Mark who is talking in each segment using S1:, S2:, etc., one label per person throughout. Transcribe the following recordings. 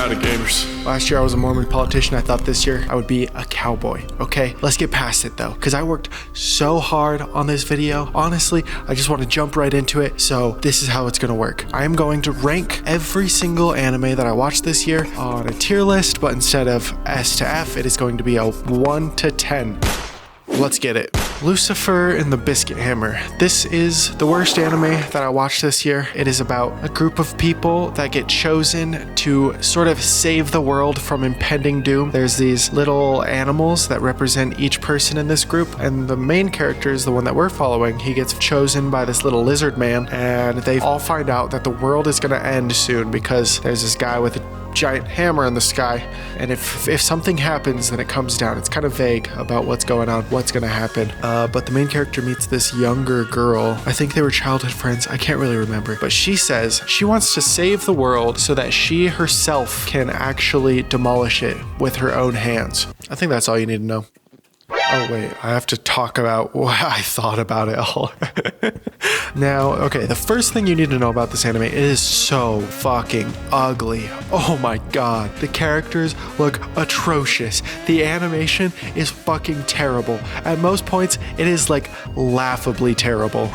S1: out of gamers.
S2: Last year I was a Mormon politician. I thought this year I would be a cowboy. Okay, let's get past it though, because I worked so hard on this video. Honestly, I just want to jump right into it. So this is how it's going to work. I am going to rank every single anime that I watched this year on a tier list, but instead of S to F, it is going to be a 1 to 10. Let's get it. Lucifer and the Biscuit Hammer. This is the worst anime that I watched this year. It is about a group of people that get chosen to sort of save the world from impending doom. There's these little animals that represent each person in this group, and the main character is the one that we're following. He gets chosen by this little lizard man, and they all find out that the world is going to end soon because there's this guy with a giant hammer in the sky, and if something happens, then it comes down. It's kind of vague about what's going on, what's going to happen. But the main character meets this younger girl. I think they were childhood friends. I can't really remember. But she says she wants to save the world so that she herself can actually demolish it with her own hands. I think that's all you need to know. Oh wait, I have to talk about what I thought about it all. Now, okay, the first thing you need to know about this anime, it is so fucking ugly. Oh my god, the characters look atrocious. The animation is fucking terrible. At most points, it is like laughably terrible.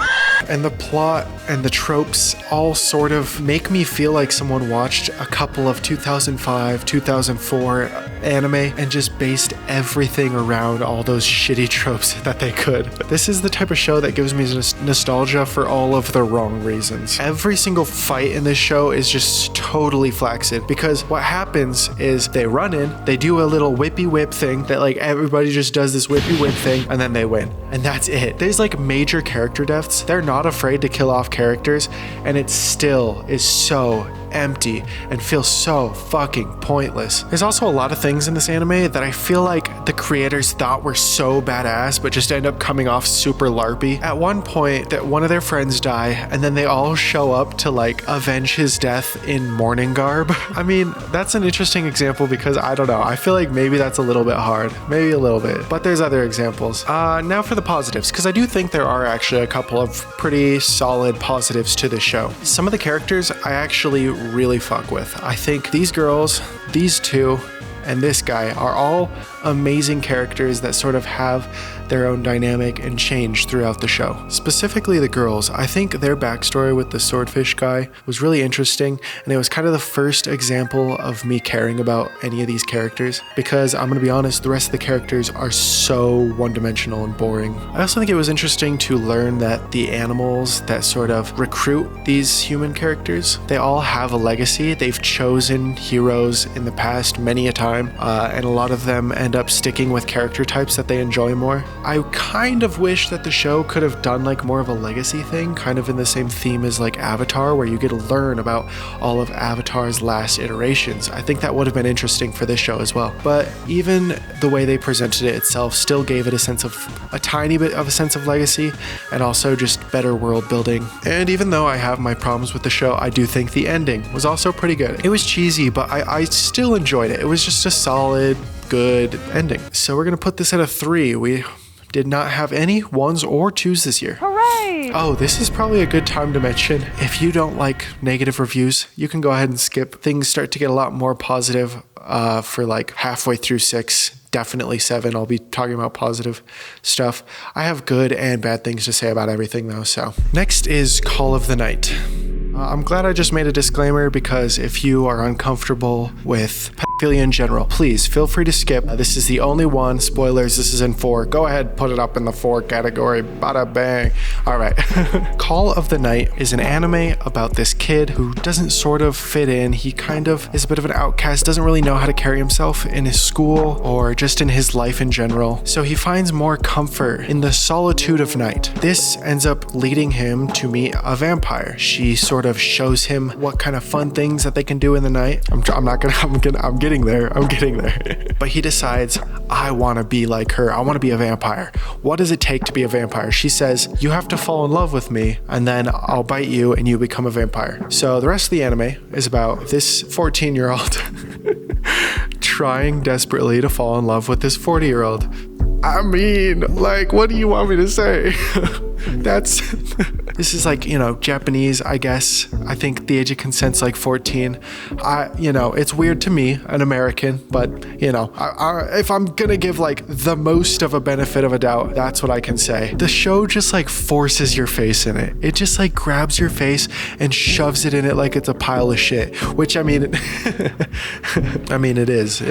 S2: And the plot and the tropes all sort of make me feel like someone watched a couple of 2005, 2004 anime and just based everything around all those shitty tropes that they could. This is the type of show that gives me nostalgia for all of the wrong reasons. Every single fight in this show is just totally flaccid, because what happens is they run in, they do a little whippy whip thing that like everybody just does this whippy whip thing, and then they win. And that's it. There's like major character deaths. They're not afraid to kill off characters, and it still is so empty and feels so fucking pointless. There's also a lot of things in this anime that I feel like the creators thought were so badass but just end up coming off super larpy. At one point, that one of their friends die, and then they all show up to like avenge his death in mourning garb. I mean, that's an interesting example because I don't know, I feel like maybe that's a little bit hard, maybe a little bit, but there's other examples. Now for the positives, because I do think there are actually a couple of pretty solid positives to this show. Some of the characters I actually really fuck with. I think these girls, these two, and this guy are all amazing characters that sort of have their own dynamic and change throughout the show. Specifically the girls, I think their backstory with the swordfish guy was really interesting, and it was kind of the first example of me caring about any of these characters, because I'm gonna be honest, the rest of the characters are so one-dimensional and boring. I also think it was interesting to learn that the animals that sort of recruit these human characters, they all have a legacy. They've chosen heroes in the past many a time, and a lot of them end up sticking with character types that they enjoy more. I kind of wish that the show could have done like more of a legacy thing, kind of in the same theme as like Avatar, where you get to learn about all of Avatar's last iterations. I think that would have been interesting for this show as well. But even the way they presented it itself still gave it a tiny bit of a sense of legacy, and also just better world building. And even though I have my problems with the show, I do think the ending was also pretty good. It was cheesy, but I still enjoyed it. It was just a solid, good ending. So we're gonna put this at a 3. We did not have any 1s or 2s this year.
S3: Hooray!
S2: Oh, this is probably a good time to mention, if you don't like negative reviews, you can go ahead and skip. Things start to get a lot more positive for like halfway through 6, definitely 7. I'll be talking about positive stuff. I have good and bad things to say about everything though, so. Next is Call of the Night. I'm glad I just made a disclaimer, because if you are uncomfortable with pedophilia in general, please feel free to skip. This is the only one. Spoilers, this is in 4. Go ahead, put it up in the 4 category. Bada bang. All right. Call of the Night is an anime about this kid who doesn't sort of fit in. He kind of is a bit of an outcast, doesn't really know how to carry himself in his school or just in his life in general. So he finds more comfort in the solitude of night. This ends up leading him to meet a vampire. She sort of shows him what kind of fun things that they can do in the night. I'm getting there. But he decides, I want to be like her. I want to be a vampire. What does it take to be a vampire? She says, you have to fall in love with me, and then I'll bite you and you become a vampire. So the rest of the anime is about this 14-year-old trying desperately to fall in love with this 40-year-old. I mean, like, what do you want me to say? That's this is like, you know, Japanese, I guess. I think the age of consent's like 14. You know, it's weird to me, an American, but you know, if I'm gonna give like the most of a benefit of a doubt, that's what I can say. The show just like forces your face in it. It just like grabs your face and shoves it in it like it's a pile of shit, which I mean, I mean, it is.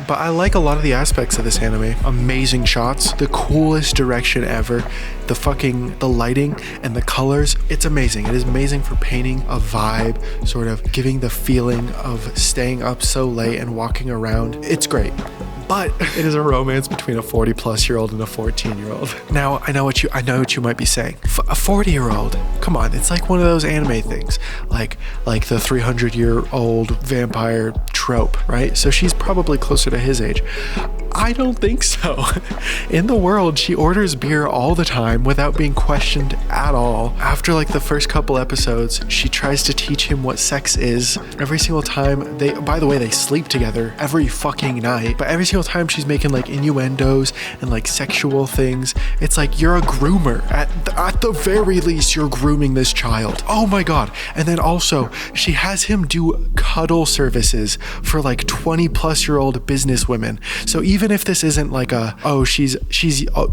S2: But I like a lot of the aspects of this anime. Amazing shots, the coolest direction ever, the lighting and the colors. It's amazing. It is amazing for painting a vibe, sort of giving the feeling of staying up so late and walking around. It's great. But it is a romance between a 40-plus-year-old and a 14-year-old. Now, I know what you might be saying. A 40-year-old, come on, it's like one of those anime things, like the 300-year-old vampire trope, right? So she's probably closer to his age. I don't think so. In the world, she orders beer all the time without being questioned at all. After like the first couple episodes, she tries to teach him what sex is. Every single time by the way, they sleep together every fucking night, but every single time she's making like innuendos and like sexual things. It's like, you're a groomer. At the very least, you're grooming this child. Oh my God. And then also, she has him do cuddle services for like 20-plus-year-old businesswomen. So even if this isn't like she's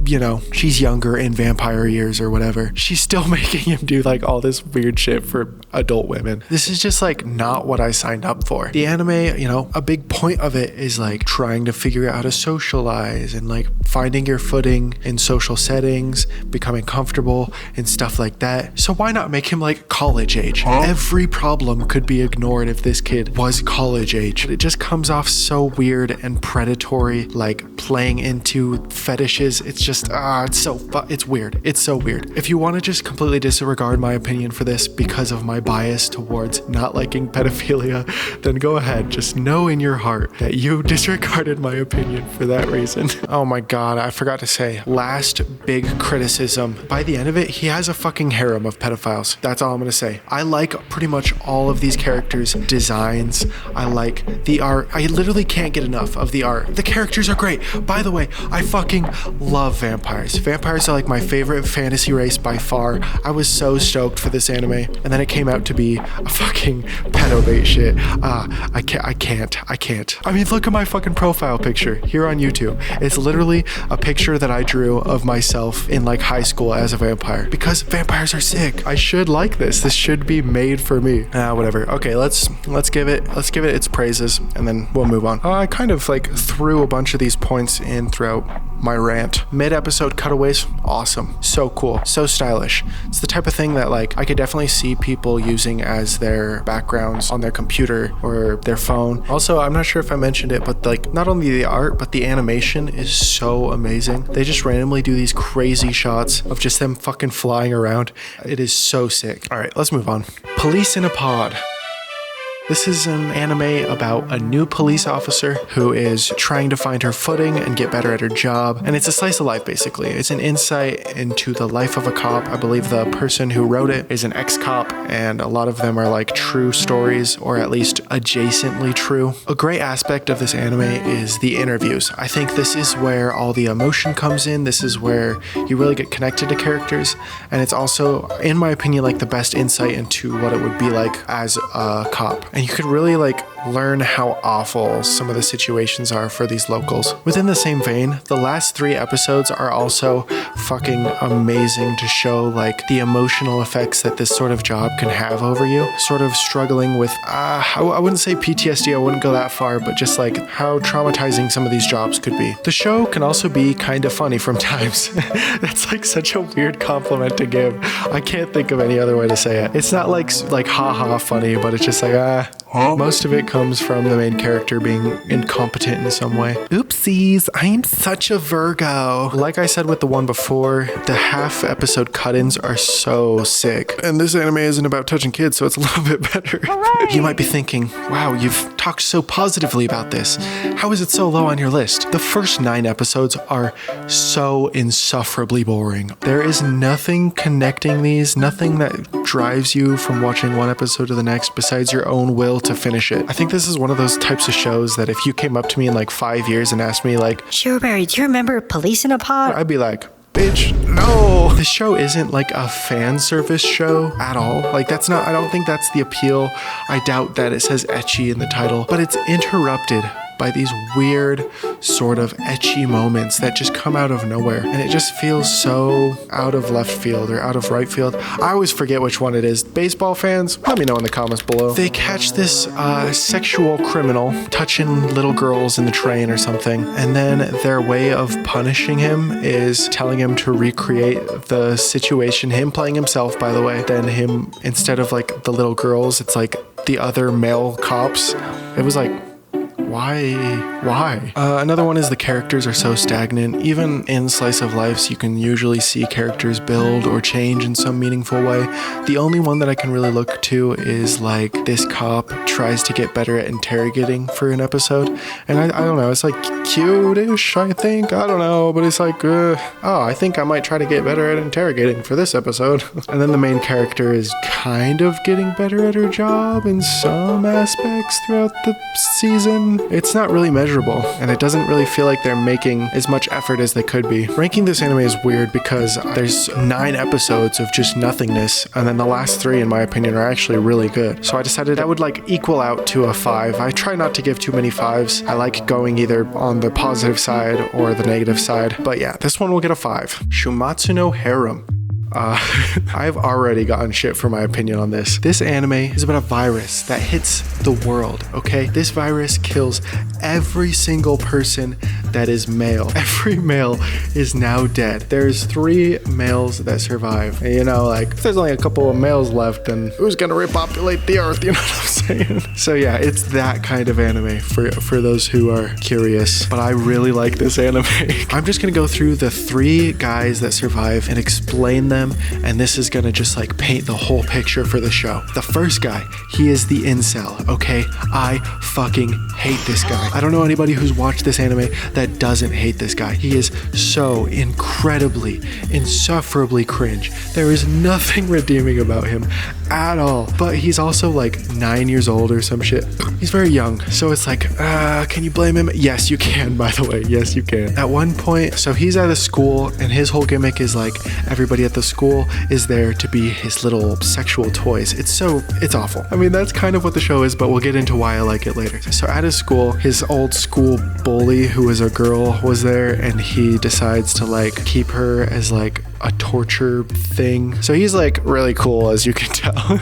S2: you know, she's younger in vampire years or whatever, she's still making him do like all this weird shit for adult women. This is just like not what I signed up for. The anime, you know, a big point of it is like trying to figure out how to socialize and like finding your footing in social settings, becoming comfortable and stuff like that. So why not make him like college age? Every problem could be ignored if this kid was college age. It just comes off so weird and predatory, like playing into fetishes. It's just it's weird. It's so weird. If you want to just completely disregard my opinion for this because of my bias towards not liking pedophilia, then go ahead. Just know in your heart that you disregarded my opinion for that reason. Oh my God, I forgot to say, last big criticism. By the end of it, he has a fucking harem of pedophiles. That's all I'm gonna say. I like pretty much all of these characters' designs. I like the art. I literally can't get enough of the art. The characters are great. By the way, I fucking love vampires. Vampires are like my favorite fantasy race by far. I was so stoked for this anime, and then it came out to be a fucking pedo bait shit. I can't. I mean, look at my fucking profile picture here on YouTube. It's literally a picture that I drew of myself in like high school as a vampire, because vampires are sick. I should like this. This should be made for me. Whatever. Okay, let's give it its praises, and then we'll move on. I kind of like threw a bunch of these points in throughout my rant. Mid-episode cutaways, awesome. So cool. So stylish. It's the type of thing that like I could definitely see people using as their backgrounds on their computer or their phone. Also, I'm not sure if I mentioned it, but like not only the art, but the animation is so amazing. They just randomly do these crazy shots of just them fucking flying around. It is so sick. All right, let's move on. Police in a Pod. This is an anime about a new police officer who is trying to find her footing and get better at her job. And it's a slice of life, basically. It's an insight into the life of a cop. I believe the person who wrote it is an ex-cop, and a lot of them are like true stories, or at least adjacently true. A great aspect of this anime is the interviews. I think this is where all the emotion comes in. This is where you really get connected to characters. And it's also, in my opinion, like the best insight into what it would be like as a cop. And you could really like learn how awful some of the situations are for these locals. Within the same vein, the last 3 episodes are also fucking amazing to show like the emotional effects that this sort of job can have over you. Sort of struggling with, I wouldn't say PTSD, I wouldn't go that far, but just like how traumatizing some of these jobs could be. The show can also be kind of funny from times. That's like such a weird compliment to give. I can't think of any other way to say it. It's not like haha funny, but it's just like, most of it comes from the main character being incompetent in some way. Oopsies, I'm such a Virgo. Like I said with the one before, the half episode cut-ins are so sick. And this anime isn't about touching kids, so it's a little bit better. Hooray! You might be thinking, wow, you've talked so positively about this. How is it so low on your list? The first 9 episodes are so insufferably boring. There is nothing connecting these, nothing that drives you from watching one episode to the next besides your own will to finish it. I think this is one of those types of shows that if you came up to me in like 5 years and asked me like,
S1: Shiroberry, do you remember Police in a Pod?
S2: I'd be like, Bitch, no. This show isn't like a fan service show at all. Like that's not, I don't think that's the appeal. I doubt that it says ecchi in the title, but it's interrupted by these weird sort of ecchi moments that just come out of nowhere. And it just feels so out of left field or out of right field. I always forget which one it is. Baseball fans, let me know in the comments below. They catch this sexual criminal touching little girls in the train or something. And then their way of punishing him is telling him to recreate the situation, him playing himself, by the way, then him, instead of like the little girls, it's like the other male cops. It was like, why? Another one is the characters are so stagnant. Even in slice of lives, you can usually see characters build or change in some meaningful way. The only one that I can really look to is like this cop tries to get better at interrogating for an episode. And I don't know, it's like cute-ish, I think. I don't know, but it's like, I think I might try to get better at interrogating for this episode. And then the main character is kind of getting better at her job in some aspects throughout the season. It's not really measurable, and it doesn't really feel like they're making as much effort as they could be. Ranking this anime is weird because there's 9 episodes of just nothingness, and then the last 3, in my opinion, are actually really good. So I decided that would like equal out to a 5. I try not to give too many 5s. I like going either on the positive side or the negative side. But yeah, this one will get a 5. Shumatsu no Harem. I've already gotten shit for my opinion on this. This anime is about a virus that hits the world, okay? This virus kills every single person that is male. Every male is now dead. There's 3 males that survive. And, you know, like, if there's only a couple of males left, then who's gonna repopulate the earth? You know what I'm saying? So yeah, it's that kind of anime for those who are curious. But I really like this anime. I'm just gonna go through the 3 guys that survive and explain them. And this is gonna just like paint the whole picture for the show. The first guy, he is the incel, okay? I fucking hate this guy. I don't know anybody who's watched this anime that doesn't hate this guy. He is so incredibly, insufferably cringe. There is nothing redeeming about him at all. But he's also like 9 years old or some shit. He's very young, so it's like, can you blame him? Yes, you can, by the way. Yes, you can. At one point, so he's at a school, and his whole gimmick is like, everybody at the school is there to be his little sexual toys. It's awful. I mean, that's kind of what the show is, but we'll get into why I like it later. So at his school, his old school bully, who is a girl, was there, and he decides to like keep her as like a torture thing. So he's like really cool, as you can tell.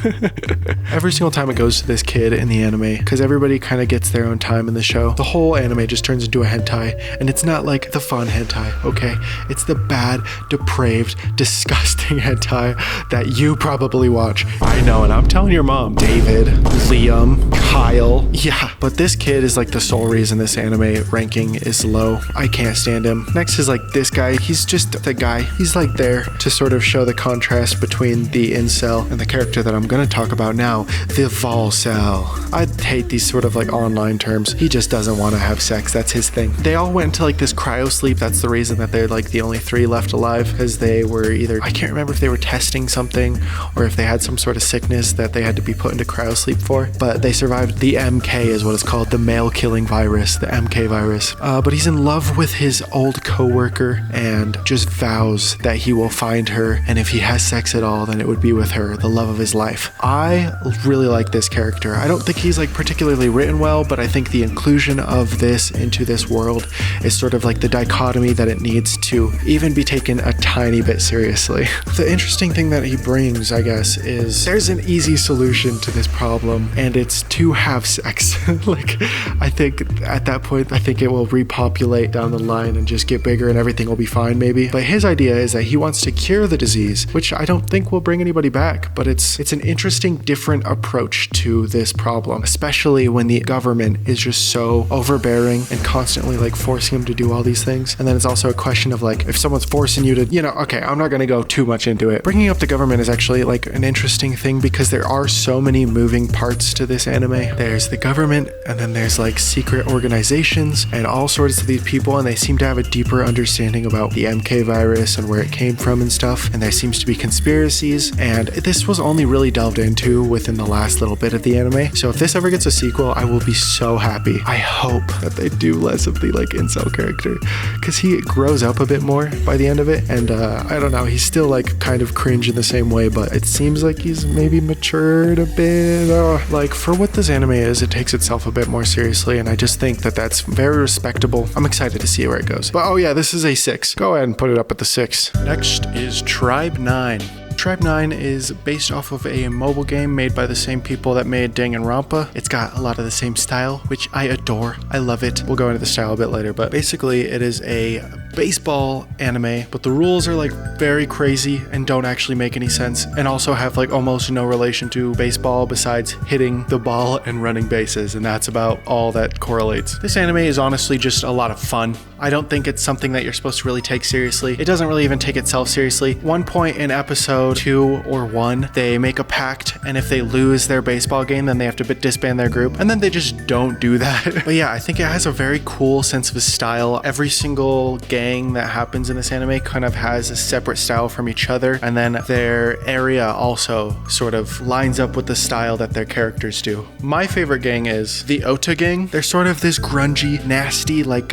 S2: Every single time it goes to this kid in the anime, because everybody kind of gets their own time in the show, the whole anime just turns into a hentai, and it's not like the fun hentai, okay? It's the bad, depraved, disgusting hentai that you probably watch. I know, and I'm telling your mom. David, Liam, Kyle. Yeah, but this kid is like the sole reason this anime ranking is low. I can't stand him. Next is like this guy. He's just the guy. He's like there to sort of show the contrast between the incel and the character that I'm going to talk about now, the volcel. I hate these sort of like online terms. He just doesn't want to have sex. That's his thing. They all went into like this cryo sleep. That's the reason that they're like the only 3 left alive, because they were either, I can't remember if they were testing something or if they had some sort of sickness that they had to be put into cryo sleep for, but they survived. The MK is what it's called, the male killing virus, the MK virus. But he's in love with his old coworker and just vows that he will find her, and if he has sex at all, then it would be with her, the love of his life. I really like this character. I don't think he's like particularly written well, but I think the inclusion of this into this world is sort of like the dichotomy that it needs to even be taken a tiny bit seriously. The interesting thing that he brings, I guess, is there's an easy solution to this problem, and it's to have sex. Like, I think at that point, I think it will repopulate down the line and just get bigger and everything will be fine maybe. But his idea is that he wants to cure the disease, which I don't think will bring anybody back, but it's an interesting, different approach to this problem, especially when the government is just so overbearing and constantly like forcing him to do all these things. And then it's also a question of like, if someone's forcing you to, you know, okay, I'm not going to go too much into it. Bringing up the government is actually like an interesting thing because there are so many moving parts to this anime. There's the government, and then there's like secret organizations and all sorts of these people, and they seem to have a deeper understanding about the MK virus and where it came from and stuff. And there seems to be conspiracies, and this was only really delved into within the last little bit of the anime. So if this ever gets a sequel, I will be so happy. I hope that they do less of the like incel character, because he grows up a bit more by the end of it. And I don't know, he's still like kind of cringe in the same way, but it seems like he's maybe matured a bit. Like for what this anime is, it takes itself a bit more seriously, and I just think that that's very respectable. I'm excited to see where it goes. But oh yeah, this is a 6. Go ahead and put it up at the 6. Next is Tribe 9. Tribe 9 is based off of a mobile game made by the same people that made Danganronpa. It's got a lot of the same style, which I adore. I love it. We'll go into the style a bit later, but basically it is a baseball anime, but the rules are like very crazy and don't actually make any sense, and also have like almost no relation to baseball besides hitting the ball and running bases, and that's about all that correlates. This anime is honestly just a lot of fun. I don't think it's something that you're supposed to really take seriously. It doesn't really even take itself seriously. One point in episode 2 or 1, they make a pact, and if they lose their baseball game, then they have to disband their group, and then they just don't do that. But yeah, I think it has a very cool sense of style. Every single game that happens in this anime kind of has a separate style from each other, and then their area also sort of lines up with the style that their characters do. My favorite gang is the Ota gang. They're sort of this grungy, nasty, like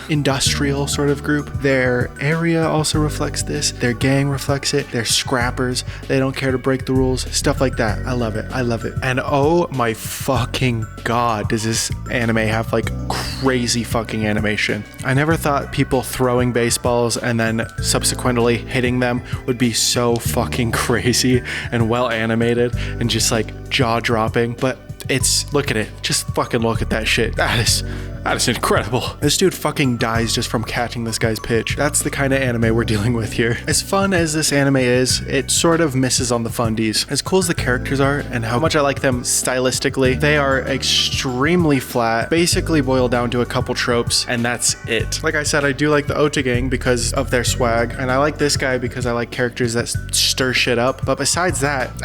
S2: industrial sort of group. Their area also reflects this. Their gang reflects it. They're scrappers. They don't care to break the rules. Stuff like that. I love it. I love it. And oh my fucking god, does this anime have like crazy fucking animation. I never thought people throwing baseballs and then subsequently hitting them would be so fucking crazy and well animated and just like jaw-dropping, but it's, look at it, just fucking look at that shit. That is incredible. This dude fucking dies just from catching this guy's pitch. That's the kind of anime we're dealing with here. As fun as this anime is, it sort of misses on the fundies. As cool as the characters are and how much I like them stylistically, they are extremely flat, basically boil down to a couple tropes, and that's it. Like I said, I do like the Ota gang because of their swag, and I like this guy because I like characters that stir shit up, but besides that,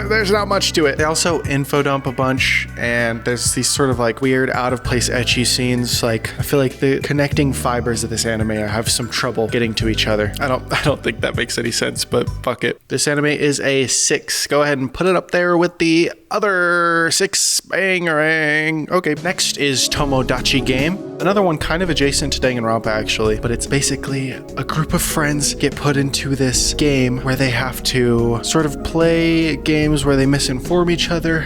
S2: there's not much to it. They also info dump a bunch, and there's these sort of like weird out of place ecchi scenes. Like I feel like the connecting fibers of this anime have some trouble getting to each other. I don't think that makes any sense, but fuck it. This anime is a 6. Go ahead and put it up there with the other 6. Bangarang. Okay, next is Tomodachi Game. Another one kind of adjacent to Danganronpa actually, but it's basically a group of friends get put into this game where they have to sort of play games where they misinform each other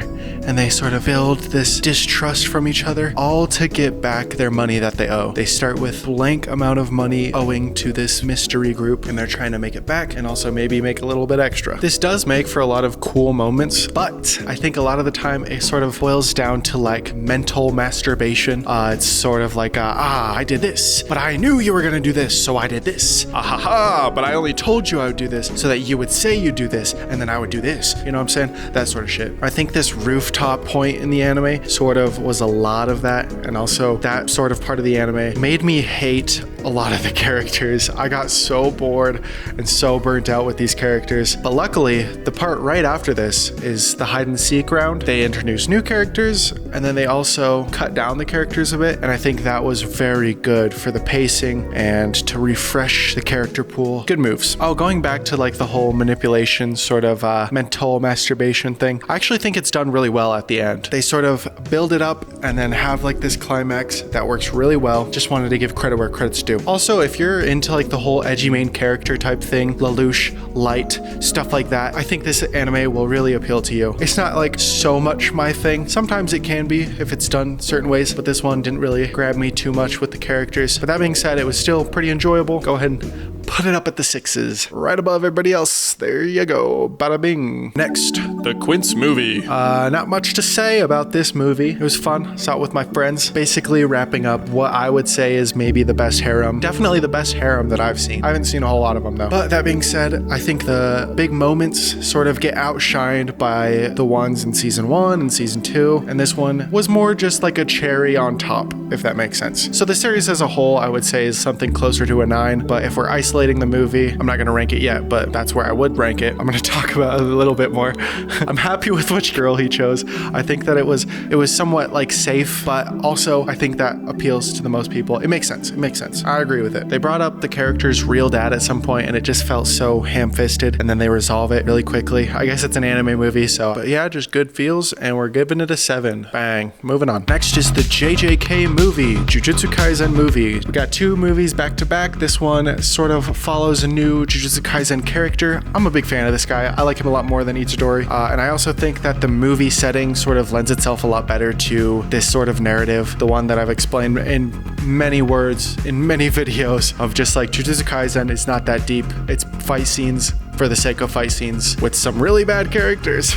S2: and they sort of build this distrust from each other, all to get back their money that they owe. They start with blank amount of money owing to this mystery group, and they're trying to make it back and also maybe make a little bit extra. This does make for a lot of cool moments, but I think a lot of the time it sort of boils down to like mental masturbation. It's sort of like, I did this, but I knew you were gonna do this, so I did this. But I only told you I would do this so that you would say you do this, and then I would do this. You know what I'm saying? That sort of shit. I think this rooftop point in the anime sort of was a lot of that, and also that sort of part of the anime made me hate a lot of the characters. I got so bored and so burnt out with these characters, but luckily the part right after this is the hide and seek round. They introduce new characters, and then they also cut down the characters a bit, and I think that was very good for the pacing and to refresh the character pool. Good moves. Oh, going back to like the whole manipulation sort of mental masturbation thing, I actually think it's done really well at the end. They sort of build it up and then have like this climax that works really well. Just wanted to give credit where credit's due. Also, if you're into like the whole edgy main character type thing, Lelouch, light, stuff like that, I think this anime will really appeal to you. It's not like so much my thing. Sometimes it can be if it's done certain ways, but this one didn't really grab me too much with the characters. But that being said, it was still pretty enjoyable. Go ahead and put it up at the 6s, right above everybody else. There you go. Bada bing. Next, the Quince movie. Not much to say about this movie. It was fun. Saw it with my friends. Basically wrapping up what I would say is maybe the best harem. Definitely the best harem that I've seen. I haven't seen a whole lot of them though. But that being said, I think the big moments sort of get outshined by the ones in season 1 and season 2. And this one was more just like a cherry on top, if that makes sense. So the series as a whole, I would say is something closer to a 9. But if we're isolating the movie, I'm not going to rank it yet, but that's where I would rank it. I'm going to talk about it a little bit more. I'm happy with which girl he chose. I think that it was somewhat like safe, but also I think that appeals to the most people. It makes sense. It makes sense. I agree with it. They brought up the character's real dad at some point and it just felt so ham-fisted, and then they resolve it really quickly. I guess it's an anime movie, so but yeah, just good feels, and we're giving it a 7. Bang. Moving on. Next is the JJK movie. movie, Jujutsu Kaisen movie. We got 2 movies back to back. This one sort of follows a new Jujutsu Kaisen character. I'm a big fan of this guy. I like him a lot more than Itadori. And I also think that the movie setting sort of lends itself a lot better to this sort of narrative. The one that I've explained in many words, in many videos, of just like Jujutsu Kaisen is not that deep. It's fight scenes for the sake of fight scenes with some really bad characters.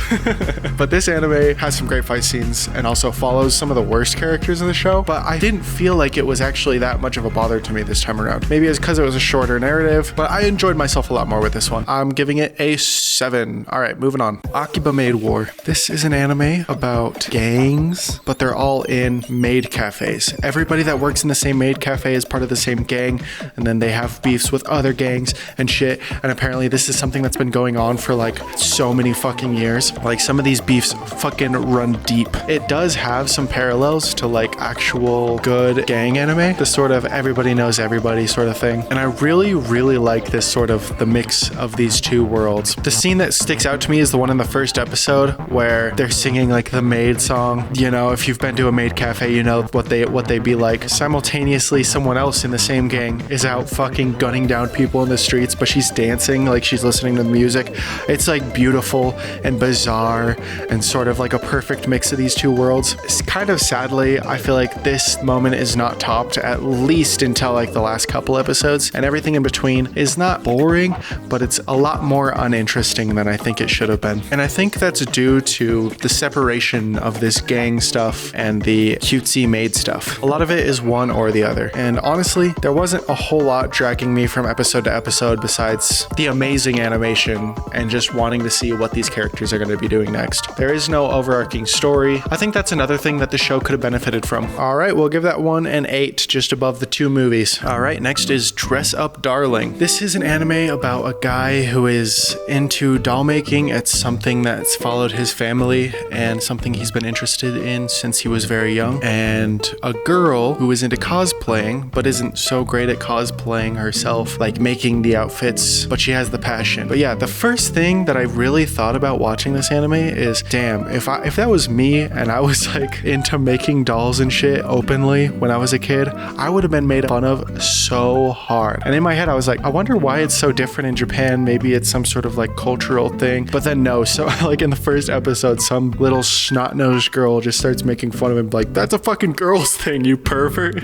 S2: But this anime has some great fight scenes and also follows some of the worst characters in the show. But I didn't feel like it was actually that much of a bother to me this time around. Maybe it's because it was a shorter narrative, but I enjoyed myself a lot more with this one. I'm giving it a 7. All right, moving on. Akiba Maid War. This is an anime about gangs, but they're all in maid cafes. Everybody that works in the same maid cafe is part of the same gang, and then they have beefs with other gangs and shit. And apparently this is something that's been going on for like so many fucking years. Like some of these beefs fucking run deep. It does have some parallels to like actual good gang anime, the sort of everybody knows everybody sort of thing. And I really like this sort of the mix of these 2 worlds. The scene that sticks out to me is the one in the first episode where they're singing like the maid song. You know, if you've been to a maid cafe, you know what they be like. Simultaneously, someone else in the same gang is out fucking gunning down people in the streets, but she's dancing like she's listening to the music. It's like beautiful and bizarre and sort of like a perfect mix of these 2 worlds. It's kind of sadly, I feel like this moment is not topped, at least until like the last couple episodes, and everything in between is not boring, but it's a lot more uninteresting than I think it should have been. And I think that's due to the separation of this gang stuff and the cutesy maid stuff. A lot of it is one or the other. And honestly, there wasn't a whole lot dragging me from episode to episode besides the amazing animation and just wanting to see what these characters are going to be doing next. There is no overarching story. I think that's another thing that the show could have benefited from. All right, we'll give that one an 8, just above the 2 movies. All right, next is Dress Up Darling. This is an anime about a guy who is into doll making. It's something that's followed his family and something he's been interested in since he was very young. And a girl who is into cosplaying but isn't so great at cosplaying herself, like making the outfits, but she has the passion. But yeah, the first thing that I really thought about watching this anime is, damn, if that was me and I was like into making dolls and shit openly when I was a kid, I would have been made fun of so hard. And in my head, I was like, I wonder why it's so different in Japan. Maybe it's some sort of like cultural thing. But then no, so like in the first episode, some little snot-nosed girl just starts making fun of him, like, that's a fucking girl's thing, you pervert.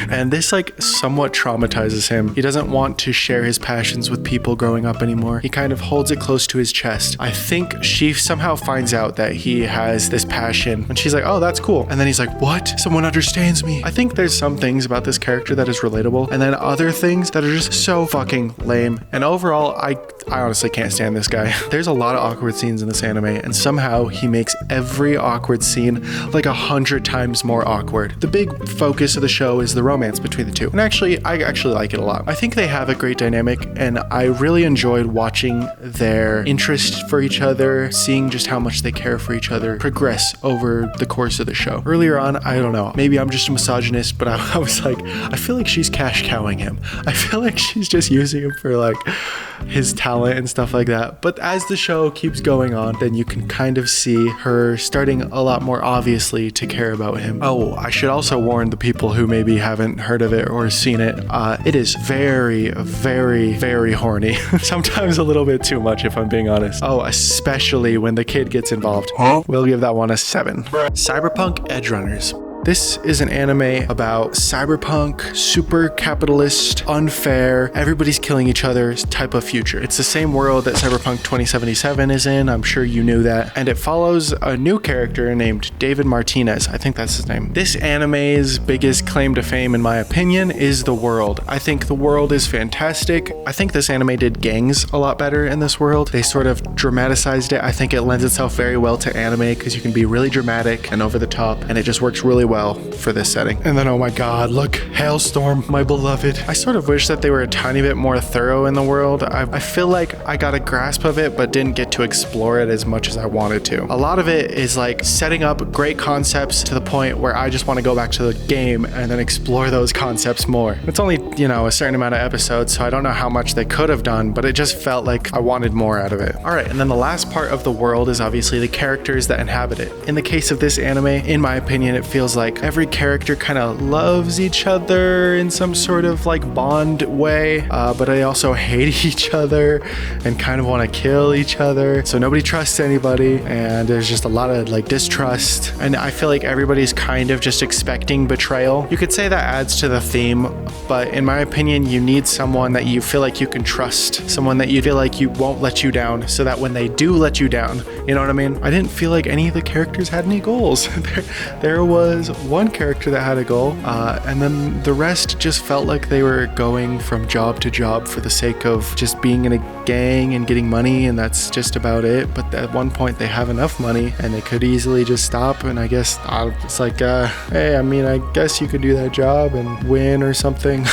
S2: And this like somewhat traumatizes him. He doesn't want to share his passions with people growing up anymore. He kind of holds it close to his chest. I think she somehow finds out that he has this passion and she's like, oh, that's cool. And then he's like, what? Someone understands me. I think there's some things about this character that is relatable and then other things that are just so fucking lame. And overall, I honestly can't stand this guy. There's a lot of awkward scenes in this anime and somehow he makes every awkward scene like 100 times more awkward. The big focus of the show is the romance between the 2. And actually, I actually like it a lot. I think they have a great dynamic and I really enjoyed watching their interest for each other, seeing just how much they care for each other progress over the course of the show. Earlier on, I don't know, maybe I'm just a misogynist, but I was like, I feel like she's cash cowing him. I feel like she's just using him for like his talent and stuff like that. But as the show keeps going on, then you can kind of see her starting a lot more obviously to care about him. Oh, I should also warn the people who maybe haven't heard of it or seen it. It is very, very horny. Sometimes a little bit too much if I'm being honest. Oh, especially when the kid gets involved. We'll give that one a 7. Cyberpunk Edgerunners. This is an anime about cyberpunk, super capitalist, unfair, everybody's killing each other type of future. It's the same world that Cyberpunk 2077 is in. I'm sure you knew that. And it follows a new character named David Martinez. I think that's his name. This anime's biggest claim to fame, in my opinion, is the world. I think the world is fantastic. I think this anime did gangs a lot better in this world. They sort of dramatized it. I think it lends itself very well to anime because you can be really dramatic and over the top, and it just works really well for this setting. And then, oh my god, look, Hailstorm, my beloved. I sort of wish that they were a tiny bit more thorough in the world. I feel like I got a grasp of it, but didn't get to explore it as much as I wanted to. A lot of it is like setting up great concepts to the point where I just want to go back to the game and then explore those concepts more. It's only, you know, a certain amount of episodes, so I don't know how much they could have done, but it just felt like I wanted more out of it. All right, and then the last part of the world is obviously the characters that inhabit it. In the case of this anime, in my opinion, it feels like like every character kind of loves each other in some sort of like bond way, but they also hate each other and kind of want to kill each other. So nobody trusts anybody, and there's just a lot of like distrust. And I feel like everybody's kind of just expecting betrayal. You could say that adds to the theme, but in my opinion, you need someone that you feel like you can trust, someone that you feel like you won't let you down, so that when they do let you down, you know what I mean? I didn't feel like any of the characters had any goals. There was one character that had a goal, and then the rest just felt like they were going from job to job for the sake of just being in a gang and getting money, and that's just about it. But at one point they have enough money and they could easily just stop, and I guess it's like, hey, I mean, I guess you could do that job and win or something.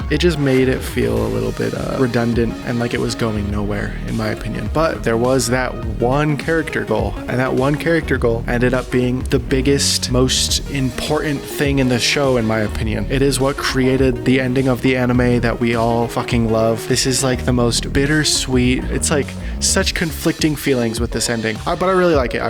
S2: It just made it feel a little bit redundant and like it was going nowhere, in my opinion. But there was that one character goal, and that one character goal ended up being the biggest, most important thing in the show, in my opinion. It is what created the ending of the anime that we all fucking love. This is like the most bittersweet. It's like such conflicting feelings with this ending, but I really like it.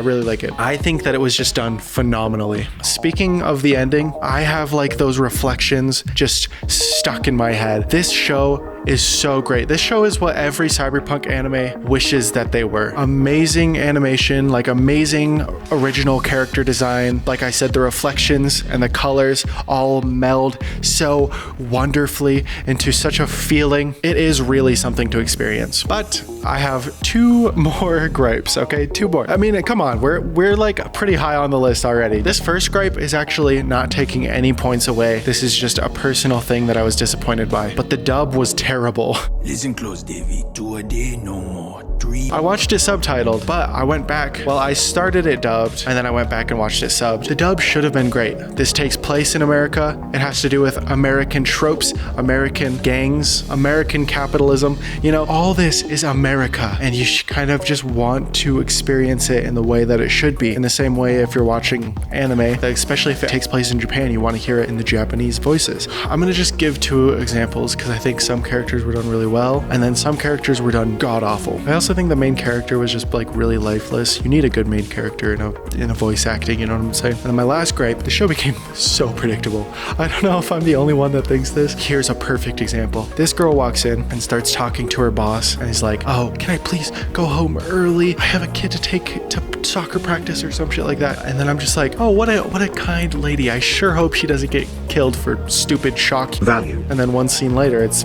S2: I think that it was just done phenomenally. Speaking of the ending, I have like those reflections just stuck in my head. This show is so great. This show is what every cyberpunk anime wishes that they were. Amazing animation, like amazing original character design. Like I said, the reflections and the colors all meld so wonderfully into such a feeling. It is really something to experience. But I have two more gripes, okay? Two more. I mean, come on, we're like pretty high on the list already. This first gripe is actually not taking any points away. This is just a personal thing that I was disappointed by. But the dub was terrible.
S1: Listen close, Davey. 2 a day, no more. 3.
S2: I watched it subtitled, but I went back. Well, I started it dubbed, and then I went back and watched it subbed. The dub should have been great. This takes place in America. It has to do with American tropes, American gangs, American capitalism. You know, all this is America, and you should kind of just want to experience it in the way that it should be. In the same way, if you're watching anime, especially if it takes place in Japan, you want to hear it in the Japanese voices. I'm gonna just give two examples because I think some characters were done really well, and then some characters were done god-awful. I also think the main character was just like really lifeless. You need a good main character in a voice acting, you know what I'm saying? And then my last gripe, the show became so predictable. I don't know if I'm the only one that thinks this. Here's a perfect example. This girl walks in and starts talking to her boss, and he's like, oh, can I please go home early? I have a kid to take to soccer practice or some shit like that. And then I'm just like, oh, what a kind lady. I sure hope she doesn't get killed for stupid shock value. And then one scene later, it's,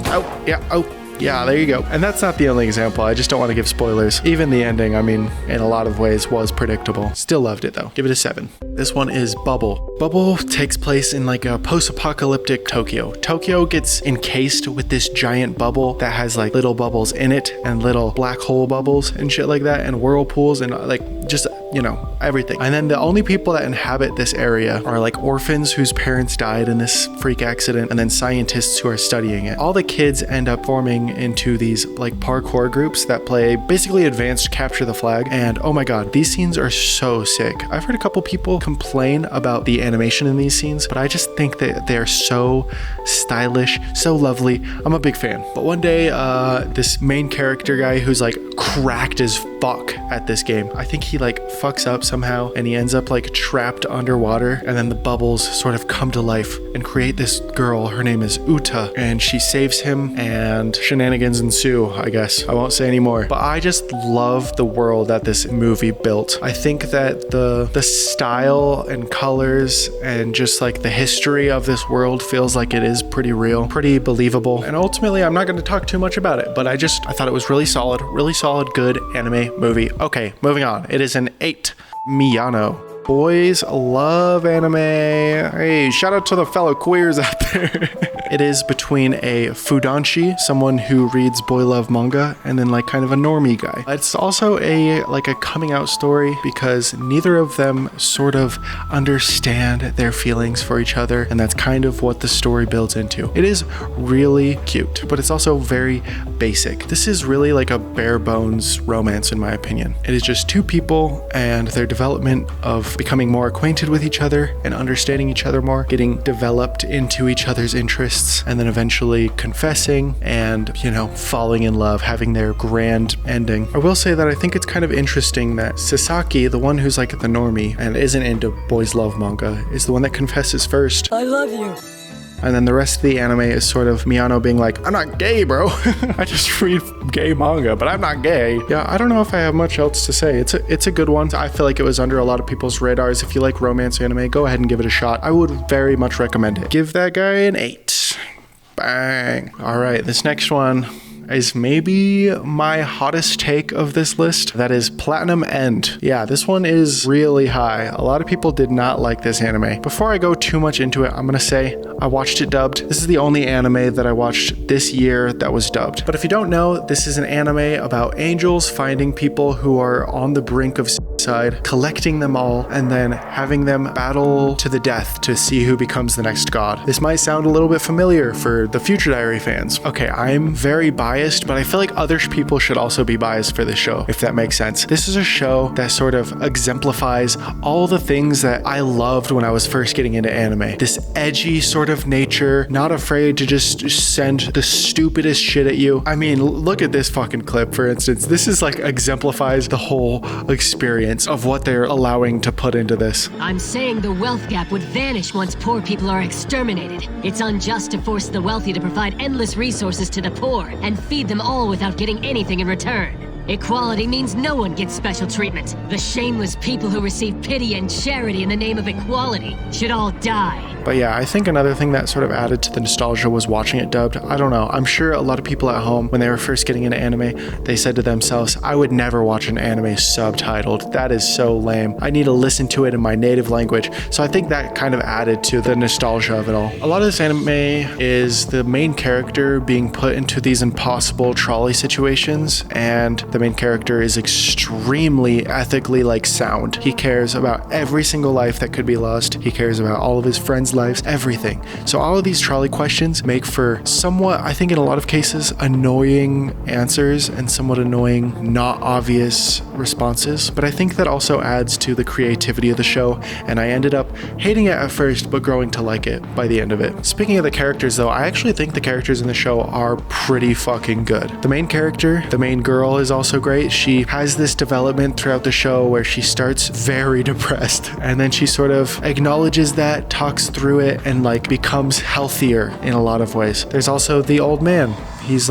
S2: yeah, there you go. And that's not the only example. I just don't want to give spoilers. Even the ending, I mean, in a lot of ways was predictable. Still loved it though. Give it a 7. This one is Bubble. Bubble takes place in like a post-apocalyptic Tokyo. Tokyo gets encased with this giant bubble that has like little bubbles in it and little black hole bubbles and shit like that, and whirlpools and like just, you know, everything. And then the only people that inhabit this area are like orphans whose parents died in this freak accident, and then scientists who are studying it. All the kids end up forming into these like parkour groups that play basically advanced capture the flag. And oh my god, these scenes are so sick. I've heard a couple people complain about the animation in these scenes, but I just think that they're so stylish, so lovely. I'm a big fan. But one day, this main character guy who's like cracked as fuck at this game, I think he like fucks up somehow and he ends up like trapped underwater, and then the bubbles sort of come to life and create this girl. Her name is Uta, and she saves him and shenanigans ensue, I guess. I won't say any more, but I just love the world that this movie built. I think that the style and colors and just like the history of this world feels like it is pretty real, pretty believable. And ultimately, I'm not going to talk too much about it, but I thought it was really solid, good anime movie. Okay, moving on. It is an 8. Miyano. Boys love anime. Hey, shout out to the fellow queers out there. It is between a fudanshi, someone who reads boy love manga, and then like kind of a normie guy. It's also a coming out story because neither of them sort of understand their feelings for each other, and that's kind of what the story builds into. It is really cute, but it's also very basic. This is really like a bare bones romance in my opinion. It is just two people and their development of becoming more acquainted with each other and understanding each other more, getting developed into each other's interests terrorists, and then eventually confessing and, you know, falling in love, having their grand ending. I will say that I think it's kind of interesting that Sasaki, the one who's like the normie and isn't into boys love manga, is the one that confesses first.
S3: I love you.
S2: And then the rest of the anime is sort of Miyano being like, I'm not gay, bro. I just read gay manga, but I'm not gay. Yeah, I don't know if I have much else to say. It's a good one. I feel like it was under a lot of people's radars. If you like romance anime, go ahead and give it a shot. I would very much recommend it. Give that guy an 8. Bang. All right, this next one is maybe my hottest take of this list. That is Platinum End. Yeah, this one is really high. A lot of people did not like this anime. Before I go too much into it, I'm gonna say I watched it dubbed. This is the only anime that I watched this year that was dubbed. But if you don't know, this is an anime about angels finding people who are on the brink of suicide, collecting them all, and then having them battle to the death to see who becomes the next god. This might sound a little bit familiar for the Future Diary fans. Okay, I'm very biased, but I feel like other people should also be biased for this show, if that makes sense. This is a show that sort of exemplifies all the things that I loved when I was first getting into anime. This edgy sort of nature, not afraid to just send the stupidest shit at you. I mean, look at this fucking clip, for instance. This is like exemplifies the whole experience of what they're allowing to put into this.
S3: I'm saying the wealth gap would vanish once poor people are exterminated. It's unjust to force the wealthy to provide endless resources to the poor and feed them all without getting anything in return. Equality means no one gets special treatment. The shameless people who receive pity and charity in the name of equality should all die.
S2: But yeah, I think another thing that sort of added to the nostalgia was watching it dubbed. I don't know. I'm sure a lot of people at home, when they were first getting into anime, they said to themselves, I would never watch an anime subtitled. That is so lame. I need to listen to it in my native language. So I think that kind of added to the nostalgia of it all. A lot of this anime is the main character being put into these impossible trolley situations, and the main character is extremely ethically sound. He cares about every single life that could be lost. He cares about all of his friends' lives, everything. So all of these trolley questions make for somewhat, I think in a lot of cases, annoying answers and somewhat annoying, not obvious responses. But I think that also adds to the creativity of the show, and I ended up hating it at first, but growing to like it by the end of it. Speaking of the characters though, I actually think the characters in the show are pretty fucking good. The main character, the main girl, is also great. She has this development throughout the show where she starts very depressed, and then she sort of acknowledges that, talks through it, and becomes healthier in a lot of ways. There's also the old man. He's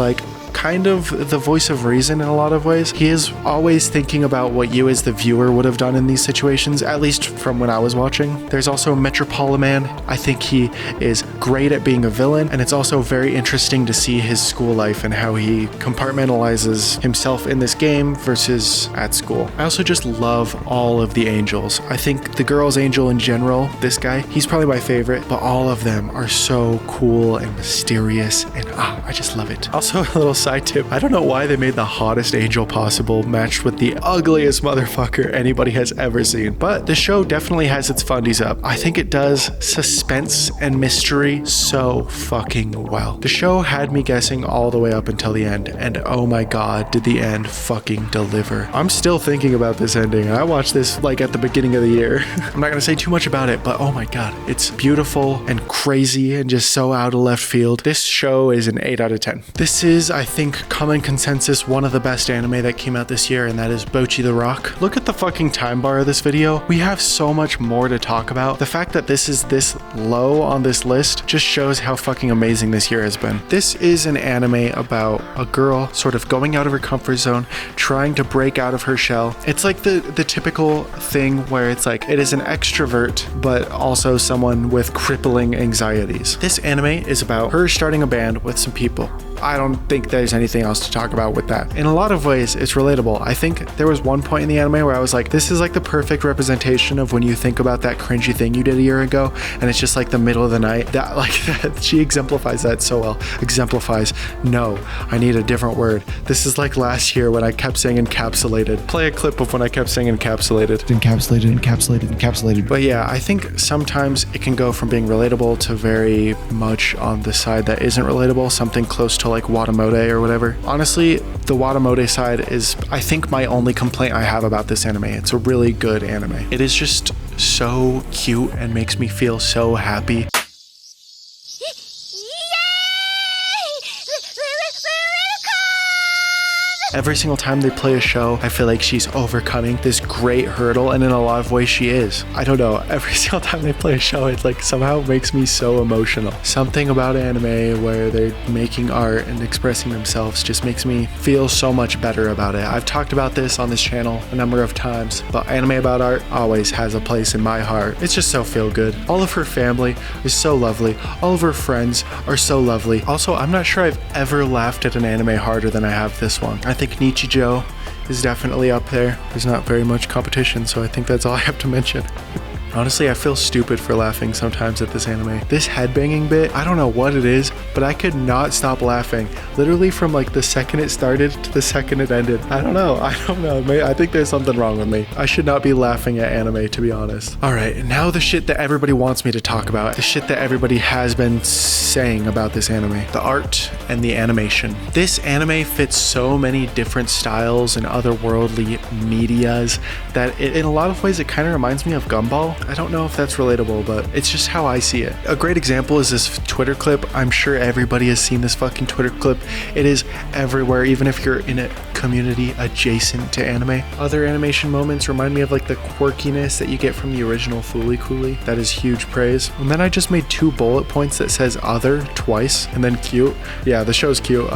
S2: kind of the voice of reason in a lot of ways. He is always thinking about what you as the viewer would have done in these situations, at least from when I was watching. There's also Metropoliman. I think he is great at being a villain, and it's also very interesting to see his school life and how he compartmentalizes himself in this game versus at school. I also just love all of the angels. I think the girl's angel in general, this guy, he's probably my favorite, but all of them are so cool and mysterious, and I just love it. Also, a little side tip, I don't know why they made the hottest angel possible matched with the ugliest motherfucker anybody has ever seen, but the show definitely has its fundies up. I think it does suspense and mystery so fucking well. The show had me guessing all the way up until the end, and oh my god, did the end fucking deliver. I'm still thinking about this ending, and I watched this at the beginning of the year. I'm not gonna say too much about it, but oh my god, it's beautiful and crazy and just so out of left field. This show is an 8 out of 10. This is, I think, common consensus, one of the best anime that came out this year, and that is Bocchi the Rock. Look at the fucking time bar of this video. We have so much more to talk about. The fact that this is this low on this list just shows how fucking amazing this year has been. This is an anime about a girl sort of going out of her comfort zone, trying to break out of her shell. It's like the typical thing where it's it is an extrovert, but also someone with crippling anxieties. This anime is about her starting a band with some people. I don't think there's anything else to talk about with that. In a lot of ways, it's relatable. I think there was one point in the anime where I was like, this is the perfect representation of when you think about that cringy thing you did a year ago, and it's just the middle of the night. That she exemplifies that so well. Exemplifies. No, I need a different word. This is last year when I kept saying encapsulated. Play a clip of when I kept saying encapsulated. Encapsulated. But yeah, I think sometimes it can go from being relatable to very much on the side that isn't relatable, something close to Watamode or whatever. Honestly, the Watamode side is, I think, my only complaint I have about this anime. It's a really good anime. It is just so cute and makes me feel so happy. Every single time they play a show, I feel like she's overcoming this great hurdle, and in a lot of ways she is. I don't know, every single time they play a show, it like somehow makes me so emotional. Something about anime where they're making art and expressing themselves just makes me feel so much better about it. I've talked about this on this channel a number of times, but anime about art always has a place in my heart. It's just so feel good. All of her family is so lovely. All of her friends are so lovely. Also, I'm not sure I've ever laughed at an anime harder than I have this one. I think Nichijou is definitely up there. There's not very much competition, so I think that's all I have to mention. Honestly, I feel stupid for laughing sometimes at this anime. This headbanging bit, I don't know what it is, but I could not stop laughing. Literally from like the second it started to the second it ended. I don't know. I think there's something wrong with me. I should not be laughing at anime, to be honest. All right, now the shit that everybody wants me to talk about. The shit that everybody has been saying about this anime. The art and the animation. This anime fits so many different styles and otherworldly medias that in a lot of ways it kind of reminds me of Gumball. I don't know if that's relatable, but it's just how I see it. A great example is this Twitter clip. I'm sure everybody has seen this fucking Twitter clip. It is everywhere, even if you're in a community adjacent to anime. Other animation moments remind me of like the quirkiness that you get from the original Fooly Cooly. That is huge praise. And then I just made 2 bullet points that says other twice and then cute. Yeah, the show's cute.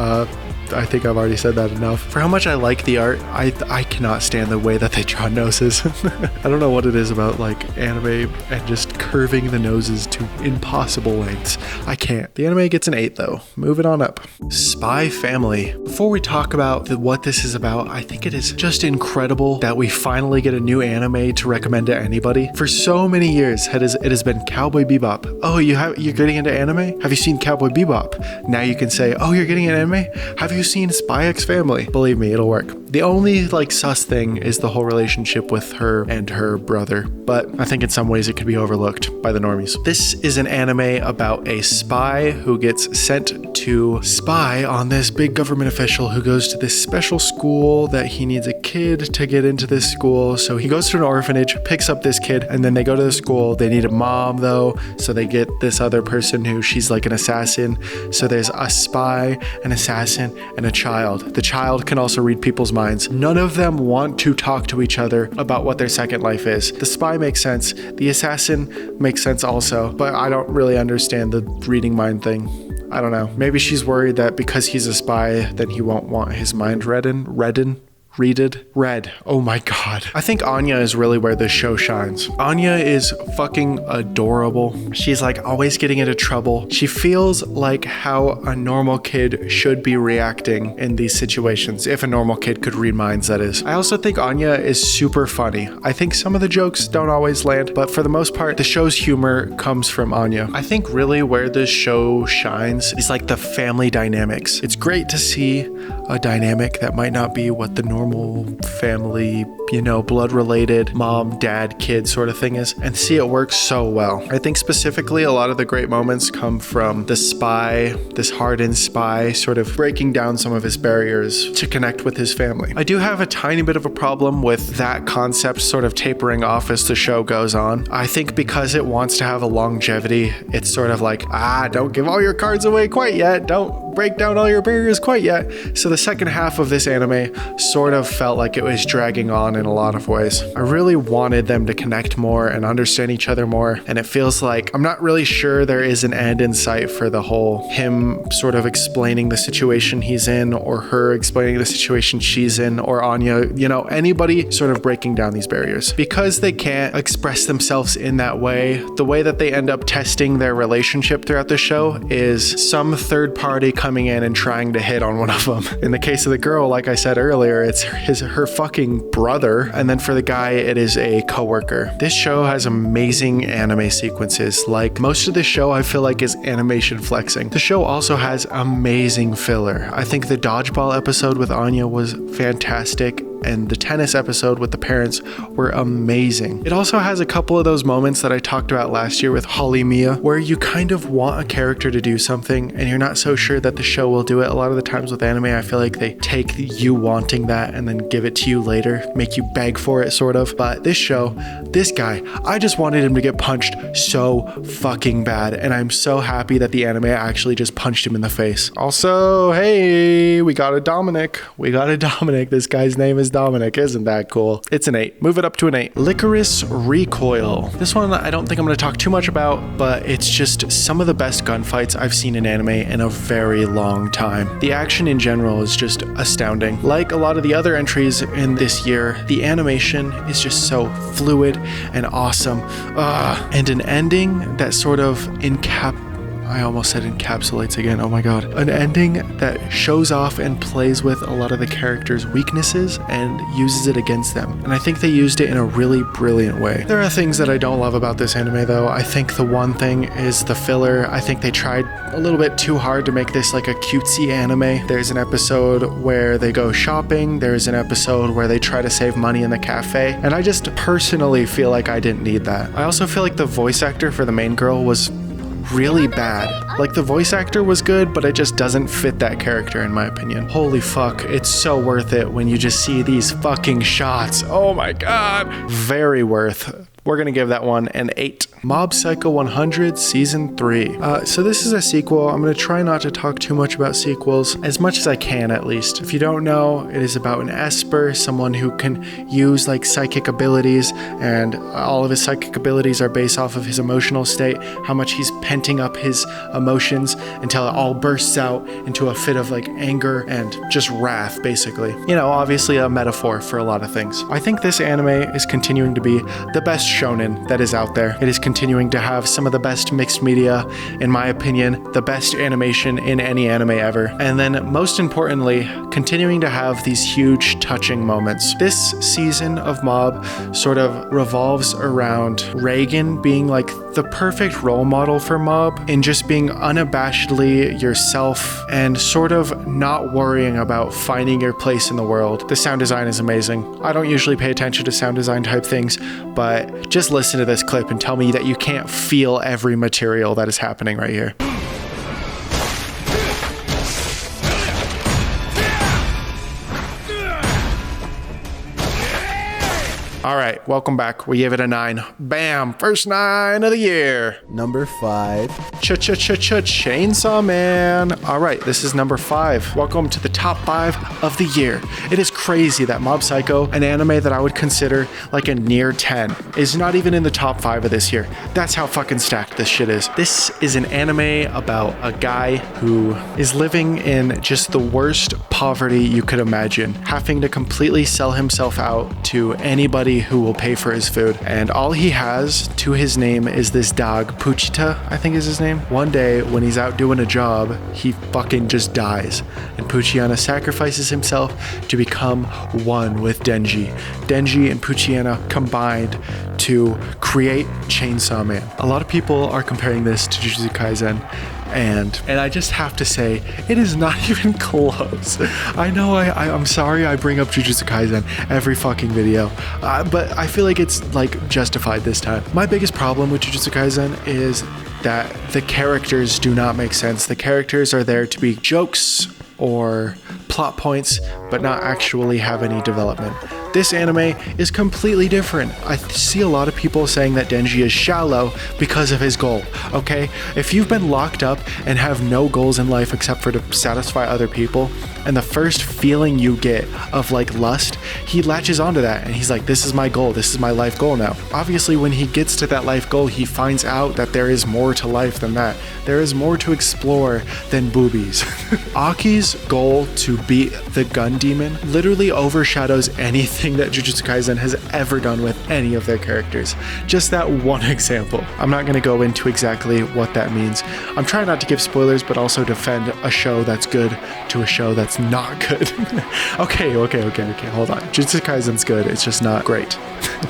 S2: I think I've already said that enough. For how much I like the art, I cannot stand the way that they draw noses. I don't know what it is about like anime and just curving the noses to impossible lengths. I can't. The anime gets an 8 though. Moving on up. Spy Family. Before we talk about what this is about, I think it is just incredible that we finally get a new anime to recommend to anybody. For so many years, it has been Cowboy Bebop. Oh, you're getting into anime? Have you seen Cowboy Bebop? Now you can say, oh, you're getting an anime? Have you seen Spy X Family? Believe me, it'll work. The only like sus thing is the whole relationship with her and her brother, but I think in some ways it could be overlooked by the normies. This is an anime about a spy who gets sent to spy on this big government official who goes to this special school that he needs a kid to get into this school. So he goes to an orphanage, picks up this kid, and then they go to the school. They need a mom though, so they get this other person who she's like an assassin. So there's a spy, an assassin, and a child. The child can also read people's minds. None of them want to talk to each other about what their second life is. The spy makes sense. The assassin makes sense also, but I don't really understand the reading mind thing. I don't know. Maybe she's worried that because he's a spy, then he won't want his mind read. Oh my god. I think Anya is really where this show shines. Anya is fucking adorable. She's like always getting into trouble. She feels like how a normal kid should be reacting in these situations, if a normal kid could read minds, that is. I also think Anya is super funny. I think some of the jokes don't always land, but for the most part, the show's humor comes from Anya. I think really where this show shines is like the family dynamics. It's great to see a dynamic that might not be what the normal family, blood related mom, dad, kid sort of thing is, and see it works so well. I think specifically a lot of the great moments come from the spy, this hardened spy, sort of breaking down some of his barriers to connect with his family. I do have a tiny bit of a problem with that concept sort of tapering off as the show goes on. I think because it wants to have a longevity, it's sort of like, don't give all your cards away quite yet. Don't break down all your barriers quite yet. So the second half of this anime sort of felt like it was dragging on in a lot of ways. I really wanted them to connect more and understand each other more, and it feels like I'm not really sure there is an end in sight for the whole him sort of explaining the situation he's in, or her explaining the situation she's in, or Anya, anybody sort of breaking down these barriers. Because they can't express themselves in that way, the way that they end up testing their relationship throughout the show is some third party coming in and trying to hit on one of them. In the case of the girl, like I said earlier, it's her fucking brother, and then for the guy, it is a coworker. This show has amazing anime sequences. Like most of the show, I feel like is animation flexing. The show also has amazing filler. I think the dodgeball episode with Anya was fantastic. and the tennis episode with the parents were amazing. It also has a couple of those moments that I talked about last year with Holly Mia, where you kind of want a character to do something and you're not so sure that the show will do it. A lot of the times with anime, I feel like they take you wanting that and then give it to you later, make you beg for it sort of. But this show, this guy, I just wanted him to get punched so fucking bad, and I'm so happy that the anime actually just punched him in the face. Also, hey, we got a Dominic. This guy's name is Dominic. Isn't that cool? It's an 8. Move it up to an 8. Licorice Recoil. This one I don't think I'm going to talk too much about, but it's just some of the best gunfights I've seen in anime in a very long time. The action in general is just astounding. Like a lot of the other entries in this year, the animation is just so fluid and awesome. And an ending that sort of I almost said encapsulates again. Oh my god. An ending that shows off and plays with a lot of the characters' weaknesses and uses it against them. And I think they used it in a really brilliant way. There are things that I don't love about this anime though. I think the one thing is the filler. I think they tried a little bit too hard to make this like a cutesy anime. There's an episode where they go shopping. There's an episode where they try to save money in the cafe. And I just personally feel like I didn't need that. I also feel like the voice actor for the main girl was really bad. Like the voice actor was good, but it just doesn't fit that character in my opinion. Holy fuck, it's so worth it when you just see these fucking shots. Oh my god. Very worth. We're gonna give that one an 8. Mob Psycho 100 Season 3. So this is a sequel. I'm gonna try not to talk too much about sequels, as much as I can at least. If you don't know, it is about an Esper, someone who can use like psychic abilities, and all of his psychic abilities are based off of his emotional state, how much he's penting up his emotions until it all bursts out into a fit of like anger and just wrath, basically. You know, obviously a metaphor for a lot of things. I think this anime is continuing to be the best shonen that is out there. It is continuing to have some of the best mixed media, in my opinion, the best animation in any anime ever. And then most importantly, continuing to have these huge touching moments. This season of Mob sort of revolves around Reagan being like the perfect role model for Mob in just being unabashedly yourself and sort of not worrying about finding your place in the world. The sound design is amazing. I don't usually pay attention to sound design type things, but just listen to this clip and tell me that you can't feel every material that is happening right here. All right, welcome back. We gave it a 9. Bam, first 9 of the year.
S4: Number 5.
S2: Chainsaw Man. All right, this is number 5. Welcome to the top 5 of the year. It is crazy that Mob Psycho, an anime that I would consider like a near 10, is not even in the top 5 of this year. That's how fucking stacked this shit is. This is an anime about a guy who is living in just the worst poverty you could imagine, having to completely sell himself out to anybody who will pay for his food. And all he has to his name is this dog, Puchita, I think is his name. One day when he's out doing a job, he fucking just dies. And Puchiana sacrifices himself to become one with Denji. Denji and Puchiana combined to create Chainsaw Man. A lot of people are comparing this to Jujutsu Kaisen, and I just have to say, it is not even close. I know I'm sorry I bring up Jujutsu Kaisen every fucking video, but I feel like it's like justified this time. My biggest problem with Jujutsu Kaisen is that the characters do not make sense. The characters are there to be jokes or plot points, but not actually have any development. This anime is completely different. I see a lot of people saying that Denji is shallow because of his goal, okay? If you've been locked up and have no goals in life except for to satisfy other people, and the first feeling you get of like lust, he latches onto that and he's like, this is my goal, this is my life goal now. Obviously, when he gets to that life goal, he finds out that there is more to life than that. There is more to explore than boobies. Aki's goal to beat the gun demon literally overshadows anything that Jujutsu Kaisen has ever done with any of their characters. Just that one example. I'm not going to go into exactly what that means. I'm trying not to give spoilers, but also defend a show that's good to a show that's not good. Okay, hold on. Jujutsu Kaisen's good, it's just not great.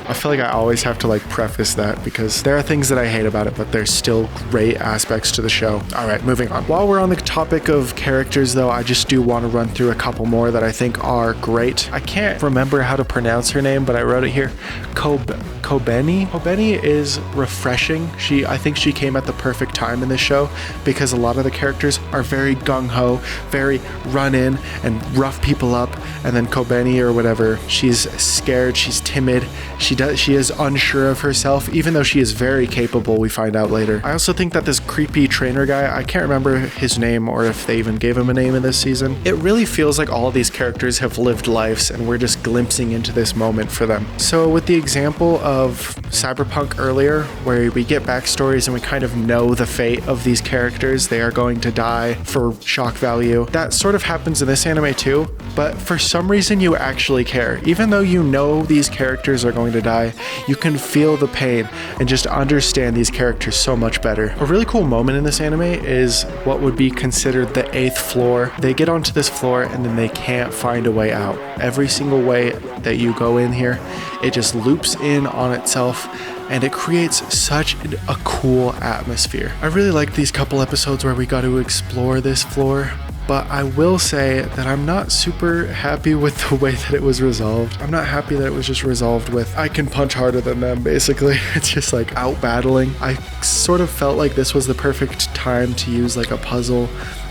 S2: I feel like I always have to like preface that because there are things that I hate about it, but there's still great aspects to the show. All right, moving on. While we're on the topic of characters though, I just do want to run through a couple more that I think are great. I can't remember how to pronounce her name, but I wrote it here. Kobeni. Kobeni is refreshing. I think she came at the perfect time in this show because a lot of the characters are very gung-ho, very run in and rough people up, and then Kobeni or whatever, she's scared, she's timid, she is unsure of herself, even though she is very capable, we find out later. I also think that this creepy trainer guy, I can't remember his name or if they even gave him a name in this season. It really feels like all of these characters have lived lives and we're just glimpsing into this moment for them. So with the example of Cyberpunk earlier, where we get backstories and we kind of know the fate of these characters, they are going to die for shock value. That sort of happens in this anime too, but for some reason you actually care. Even though you know these characters are going to die, you can feel the pain and just understand these characters so much better. A really cool moment in this anime is what would be considered the 8th floor. They get onto this floor and then they can't find a way out. Every single way that you go in here, it just loops in on itself and it creates such a cool atmosphere. I really liked these couple episodes where we got to explore this floor, but I will say that I'm not super happy with the way that it was resolved. I'm not happy that it was just resolved with, I can punch harder than them, basically. It's just like out battling. I sort of felt like this was the perfect time to use like a puzzle,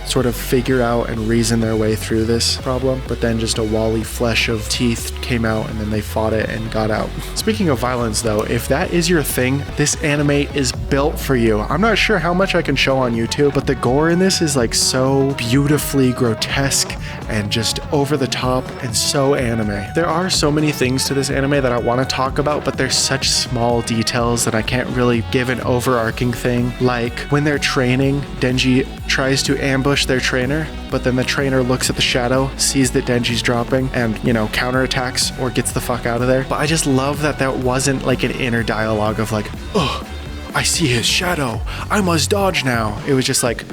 S2: sort of figure out and reason their way through this problem, but then just a wally flesh of teeth came out and then they fought it and got out. Speaking of violence though, if that is your thing, this anime is built for you. I'm not sure how much I can show on YouTube, but the gore in this is like so beautifully grotesque and just over the top and so anime. There are so many things to this anime that I want to talk about, but there's such small details that I can't really give an overarching thing. Like when they're training, Denji tries to ambush their trainer, but then the trainer looks at the shadow, sees that Denji's dropping, and, you know, counterattacks or gets the fuck out of there. But I just love that that wasn't like an inner dialogue of like, oh, I see his shadow, I must dodge now. It was just like,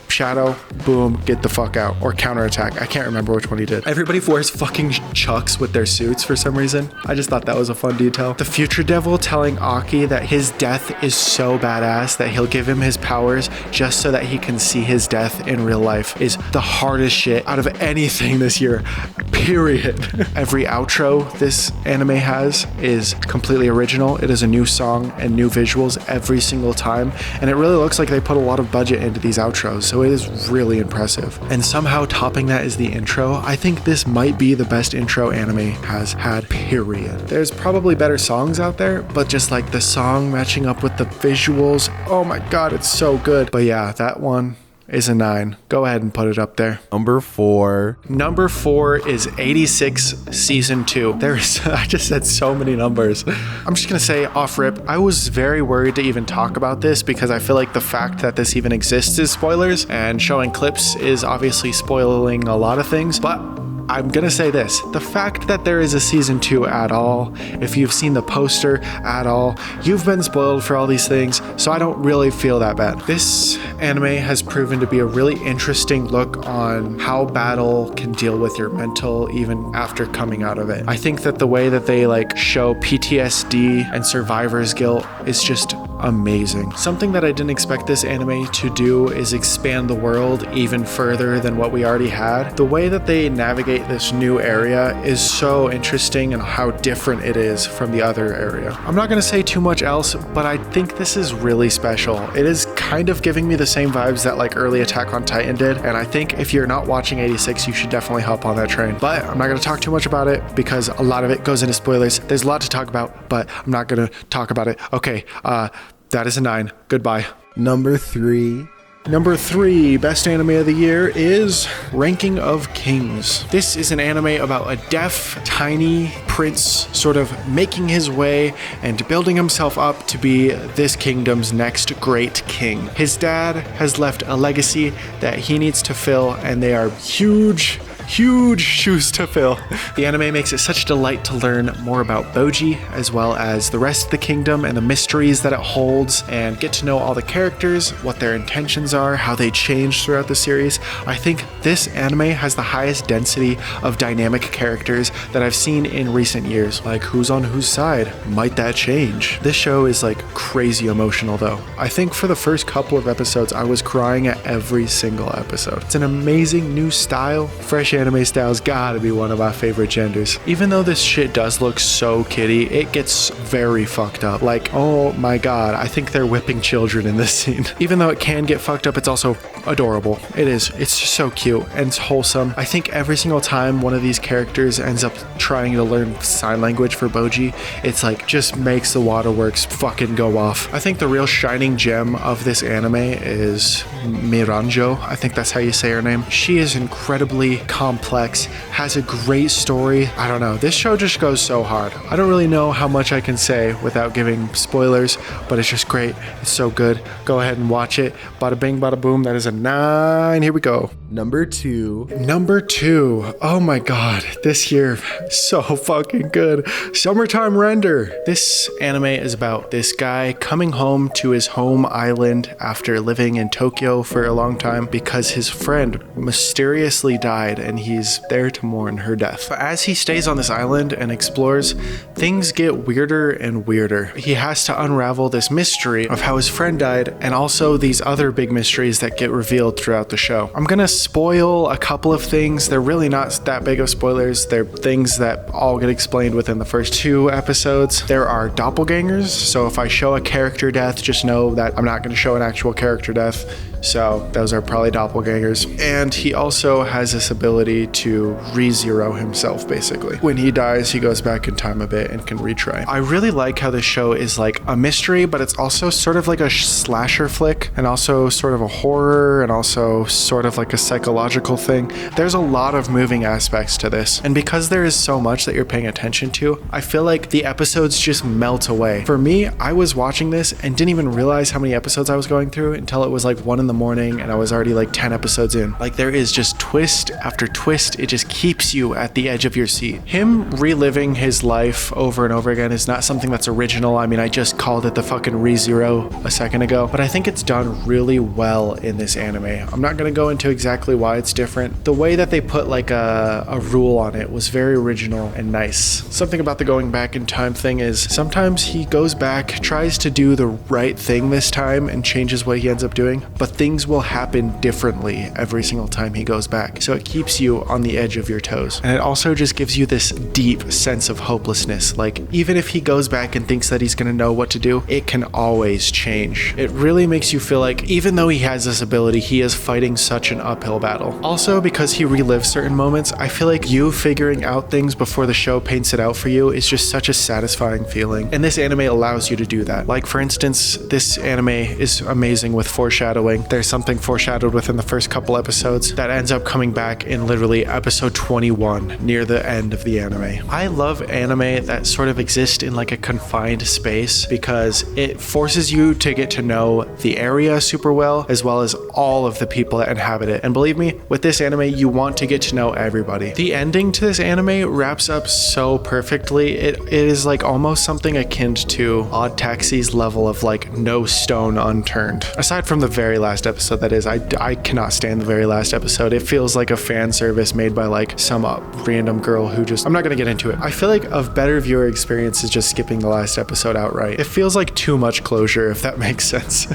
S2: shadow, boom, get the fuck out, or counterattack. I can't remember which one he did. Everybody wears fucking chucks with their suits for some reason. I just thought that was a fun detail. The future devil telling Aki that his death is so badass that he'll give him his powers just so that he can see his death in real life is the hardest shit out of anything this year, period. Every outro this anime has is completely original. It is a new song and new visuals every single time, and it really looks like they put a lot of budget into these outros, so it is really impressive. And somehow topping that is the intro. I think this might be the best intro anime has had, period. There's probably better songs out there, but just like the song matching up with the visuals, oh my god, it's so good. But yeah, that one is a 9. Go ahead and put it up there.
S4: Number 4.
S2: Number 4 is 86 season 2. I just said so many numbers. I'm just gonna say off rip, I was very worried to even talk about this because I feel like the fact that this even exists is spoilers, and showing clips is obviously spoiling a lot of things, but I'm gonna say this, the fact that there is a season 2 at all, if you've seen the poster at all, you've been spoiled for all these things, so I don't really feel that bad. This anime has proven to be a really interesting look on how battle can deal with your mental even after coming out of it. I think that the way that they like show PTSD and survivor's guilt is just amazing. Something that I didn't expect this anime to do is expand the world even further than what we already had. The way that they navigate this new area is so interesting and how different it is from the other area. I'm not going to say too much else, but I think this is really special. It is kind of giving me the same vibes that like early Attack on Titan did, and I think if you're not watching 86, you should definitely hop on that train. But I'm not going to talk too much about it because a lot of it goes into spoilers. There's a lot to talk about, but I'm not going to talk about it. Okay, that is a 9. Goodbye.
S4: Number 3.
S2: Number 3 best anime of the year is Ranking of Kings. This is an anime about a deaf, tiny prince sort of making his way and building himself up to be this kingdom's next great king. His dad has left a legacy that he needs to fill, and they are huge huge shoes to fill. The anime makes it such a delight to learn more about Boji, as well as the rest of the kingdom and the mysteries that it holds, and get to know all the characters, what their intentions are, how they change throughout the series. I think this anime has the highest density of dynamic characters that I've seen in recent years. Like, who's on whose side? Might that change? This show is like crazy emotional though. I think for the first couple of episodes, I was crying at every single episode. It's an amazing new style. Fresh anime style's gotta be one of my favorite genders. Even though this shit does look so kiddie, it gets very fucked up. Like, oh my god, I think they're whipping children in this scene. Even though it can get fucked up, it's also adorable. It is. It's just so cute and it's wholesome. I think every single time one of these characters ends up trying to learn sign language for Boji, it's like just makes the waterworks fucking go off. I think the real shining gem of this anime is Miranjo. I think that's how you say her name. She is incredibly complex, has a great story. I don't know. This show just goes so hard. I don't really know how much I can say without giving spoilers, but it's just great. It's so good. Go ahead and watch it. Bada bing, bada boom. That is a 9. Here we go.
S4: Number 2.
S2: Number 2. Oh my god. This year, so fucking good. Summertime Render. This anime is about this guy coming home to his home island after living in Tokyo for a long time because his friend mysteriously died and he's there to mourn her death. But as he stays on this island and explores, things get weirder and weirder. He has to unravel this mystery of how his friend died and also these other big mysteries that get revealed throughout the show. I'm gonna spoil a couple of things. They're really not that big of spoilers. They're things that all get explained within the first 2 episodes. There are doppelgangers, so if I show a character death, just know that I'm not going to show an actual character death. So those are probably doppelgangers. And he also has this ability to re-zero himself, basically. When he dies, he goes back in time a bit and can retry. I really like how this show is like a mystery, but it's also sort of like a slasher flick, and also sort of a horror, and also sort of like a psychological thing. There's a lot of moving aspects to this. And because there is so much that you're paying attention to, I feel like the episodes just melt away. For me, I was watching this and didn't even realize how many episodes I was going through until it was like 1 in the morning and I was already like 10 episodes in. Like, there is just twist after twist. It just keeps you at the edge of your seat. Him reliving his life over and over again is not something that's original. I mean, I just called it the fucking ReZero a second ago, but I think it's done really well in this anime. I'm not going to go into exactly why it's different. The way that they put like a rule on it was very original and nice. Something about the going back in time thing is sometimes he goes back, tries to do the right thing this time and changes what he ends up doing, but things will happen differently every single time he goes back. So it keeps you on the edge of your toes. And it also just gives you this deep sense of hopelessness. Like, even if he goes back and thinks that he's going to know what to do, it can always change. It really makes you feel like even though he has this ability, he is fighting such an uphill battle. Also, because he relives certain moments, I feel like you figuring out things before the show paints it out for you is just such a satisfying feeling. And this anime allows you to do that. Like, for instance, this anime is amazing with foreshadowing. There's something foreshadowed within the first couple episodes that ends up coming back in literally episode 21 near the end of the anime. I love anime that sort of exist in like a confined space because it forces you to get to know the area super well, as well as all of the people that inhabit it. And believe me, with this anime, you want to get to know everybody. The ending to this anime wraps up so perfectly. It is like almost something akin to Odd Taxi's level of like no stone unturned. Aside from the very last episode, that is, I cannot stand the very last episode. It feels like a fan service made by like some random girl who just, I'm not gonna get into it. I feel like a better viewer experience is just skipping the last episode outright. It feels like too much closure, if that makes sense.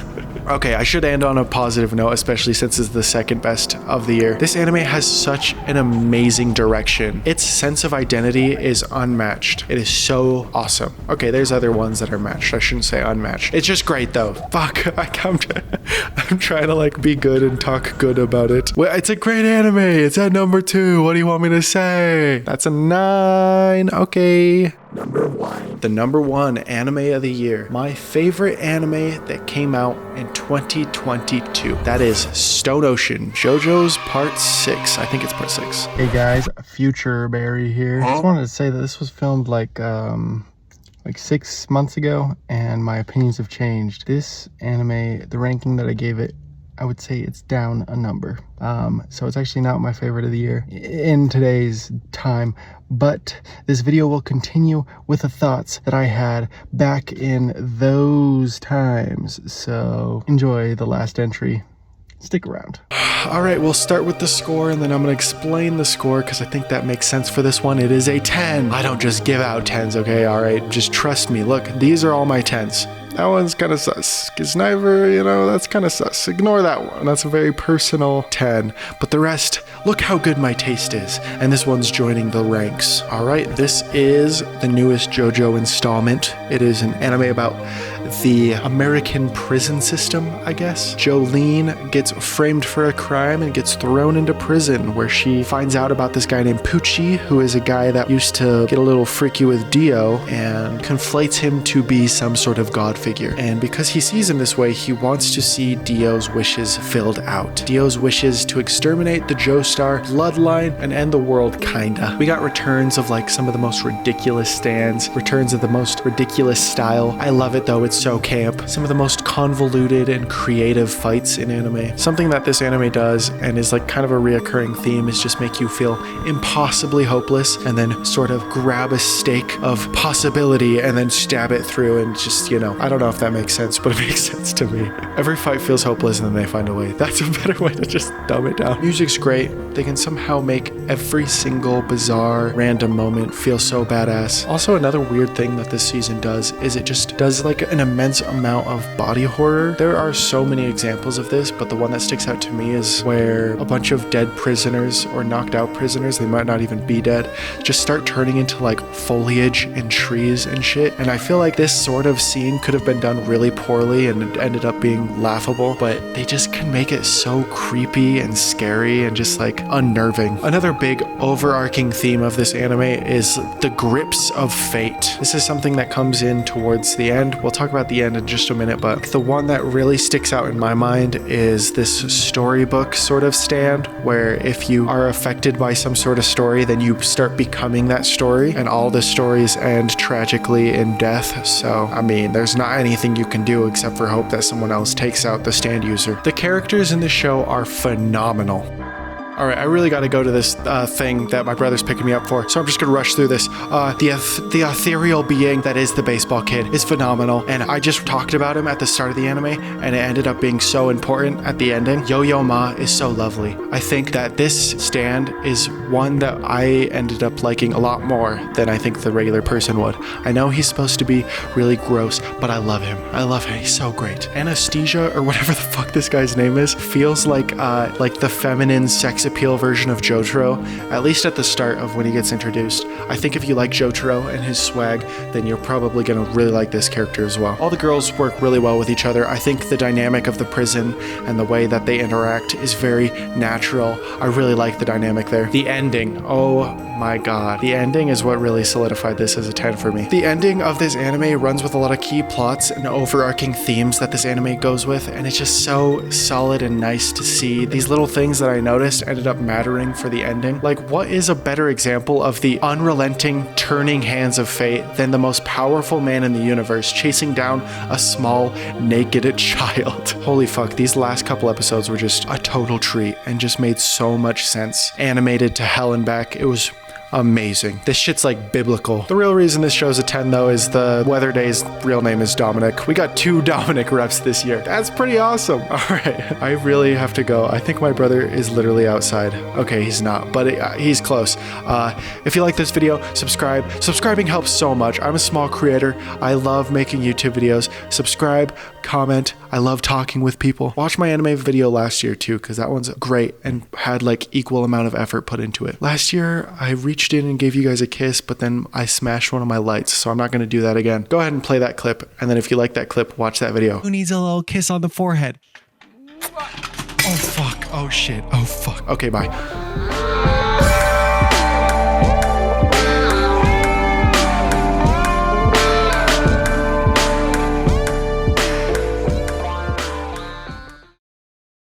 S2: Okay, I should end on a positive note, especially since it's the second best of the year. This anime has such an amazing direction. Its sense of identity is unmatched. It is so awesome. Okay, there's other ones that are matched. I shouldn't say unmatched. It's just great though. Fuck, I'm trying to like be good and talk good about it. Well, it's a great anime. It's at number 2. What do you want me to say? That's a 9. Okay.
S4: Number 1.
S2: The number 1 anime of the year. My favorite anime that came out in 2022. That is Stone Ocean, JoJo's Part 6. I think it's Part 6.
S5: Hey guys, Future Barry here. I just wanted to say that this was filmed like 6 months ago, and my opinions have changed. This anime, the ranking that I gave it I would say it's down a number. So it's actually not my favorite of the year in today's time, but this video will continue with the thoughts that I had back in those times. So enjoy the last entry. Stick around.
S2: All right, we'll start with the score, and then I'm gonna explain the score because I think that makes sense for this one. It is a 10. I don't just give out 10s, okay? All right, just trust me. Look, these are all my 10s. That one's kind of sus. Sniper, you know, that's kind of sus. Ignore that one. That's a very personal 10. But the rest, look how good my taste is. And this one's joining the ranks. All right, this is the newest JoJo installment. It is an anime about the American prison system, I guess. Jolene gets framed for a crime and gets thrown into prison, where she finds out about this guy named Poochie, who is a guy that used to get a little freaky with Dio and conflates him to be some sort of god figure. And because he sees him this way, he wants to see Dio's wishes filled out. Dio's wishes to exterminate the Joestar bloodline and end the world, kinda. We got returns of like some of the most ridiculous stands, returns of the most ridiculous style. I love it though, it's so camp. Some of the most convoluted and creative fights in anime. Something that this anime does and is like kind of a reoccurring theme is just make you feel impossibly hopeless and then sort of grab a stake of possibility and then stab it through and just, you know, I don't know if that makes sense, but it makes sense to me. Every fight feels hopeless and then they find a way. That's a better way to just dumb it down. Music's great. They can somehow make every single bizarre random moment feel so badass. Also, another weird thing that this season does is it just does like an immense amount of body horror. There are so many examples of this, but the one that sticks out to me is where a bunch of dead prisoners or knocked out prisoners, they might not even be dead, just start turning into like foliage and trees and shit. And I feel like this sort of scene could have been done really poorly and it ended up being laughable, but they just can make it so creepy and scary and just like unnerving. Another big overarching theme of this anime is the grips of fate. This is something that comes in towards the end. We'll talk about the end in just a minute, but the one that really sticks out in my mind is this storybook sort of stand where if you are affected by some sort of story, then you start becoming that story, and all the stories end tragically in death. So, I mean, there's not anything you can do except for hope that someone else takes out the stand user. The characters in the show are phenomenal. All right, I really got to go to this thing that my brother's picking me up for, so I'm just going to rush through this. The ethereal being that is the baseball kid is phenomenal, and I just talked about him at the start of the anime, and it ended up being so important at the ending. Yo-Yo Ma is so lovely. I think that this stand is one that I ended up liking a lot more than I think the regular person would. I know he's supposed to be really gross, but I love him. I love him. He's so great. Anesthesia, or whatever the fuck this guy's name is, feels like the feminine sex appeal version of Jotaro, at least at the start of when he gets introduced. I think if you like Jotaro and his swag, then you're probably gonna really like this character as well. All the girls work really well with each other. I think the dynamic of the prison and the way that they interact is very natural. I really like the dynamic there. The ending, oh my god. The ending is what really solidified this as a 10 for me. The ending of this anime runs with a lot of key plots and overarching themes that this anime goes with, and it's just so solid and nice to see. These little things that I noticed ended up mattering for the ending. Like, what is a better example of the unrelenting turning hands of fate than the most powerful man in the universe chasing down a small naked child? Holy fuck, these last couple episodes were just a total treat and just made so much sense. Animated to hell and back. It was amazing. This shit's like biblical. The real reason this show's a 10 though is the Weather Day's real name is Dominic. We got 2 Dominic reps this year. That's pretty awesome. All right, I really have to go. I think my brother is literally outside. Okay, he's not, but he's close. If you like this video, subscribe. Subscribing helps so much. I'm a small creator. I love making YouTube videos. Subscribe, comment. I love talking with people. Watch my anime video last year too, because that one's great and had like equal amount of effort put into it. Last year, I reached in and gave you guys a kiss, but then I smashed one of my lights, so I'm not going to do that again. Go ahead and play that clip, and then if you like that clip, watch that video.
S6: Who needs a little kiss on the forehead?
S2: Oh fuck, oh shit, oh fuck. Okay, bye.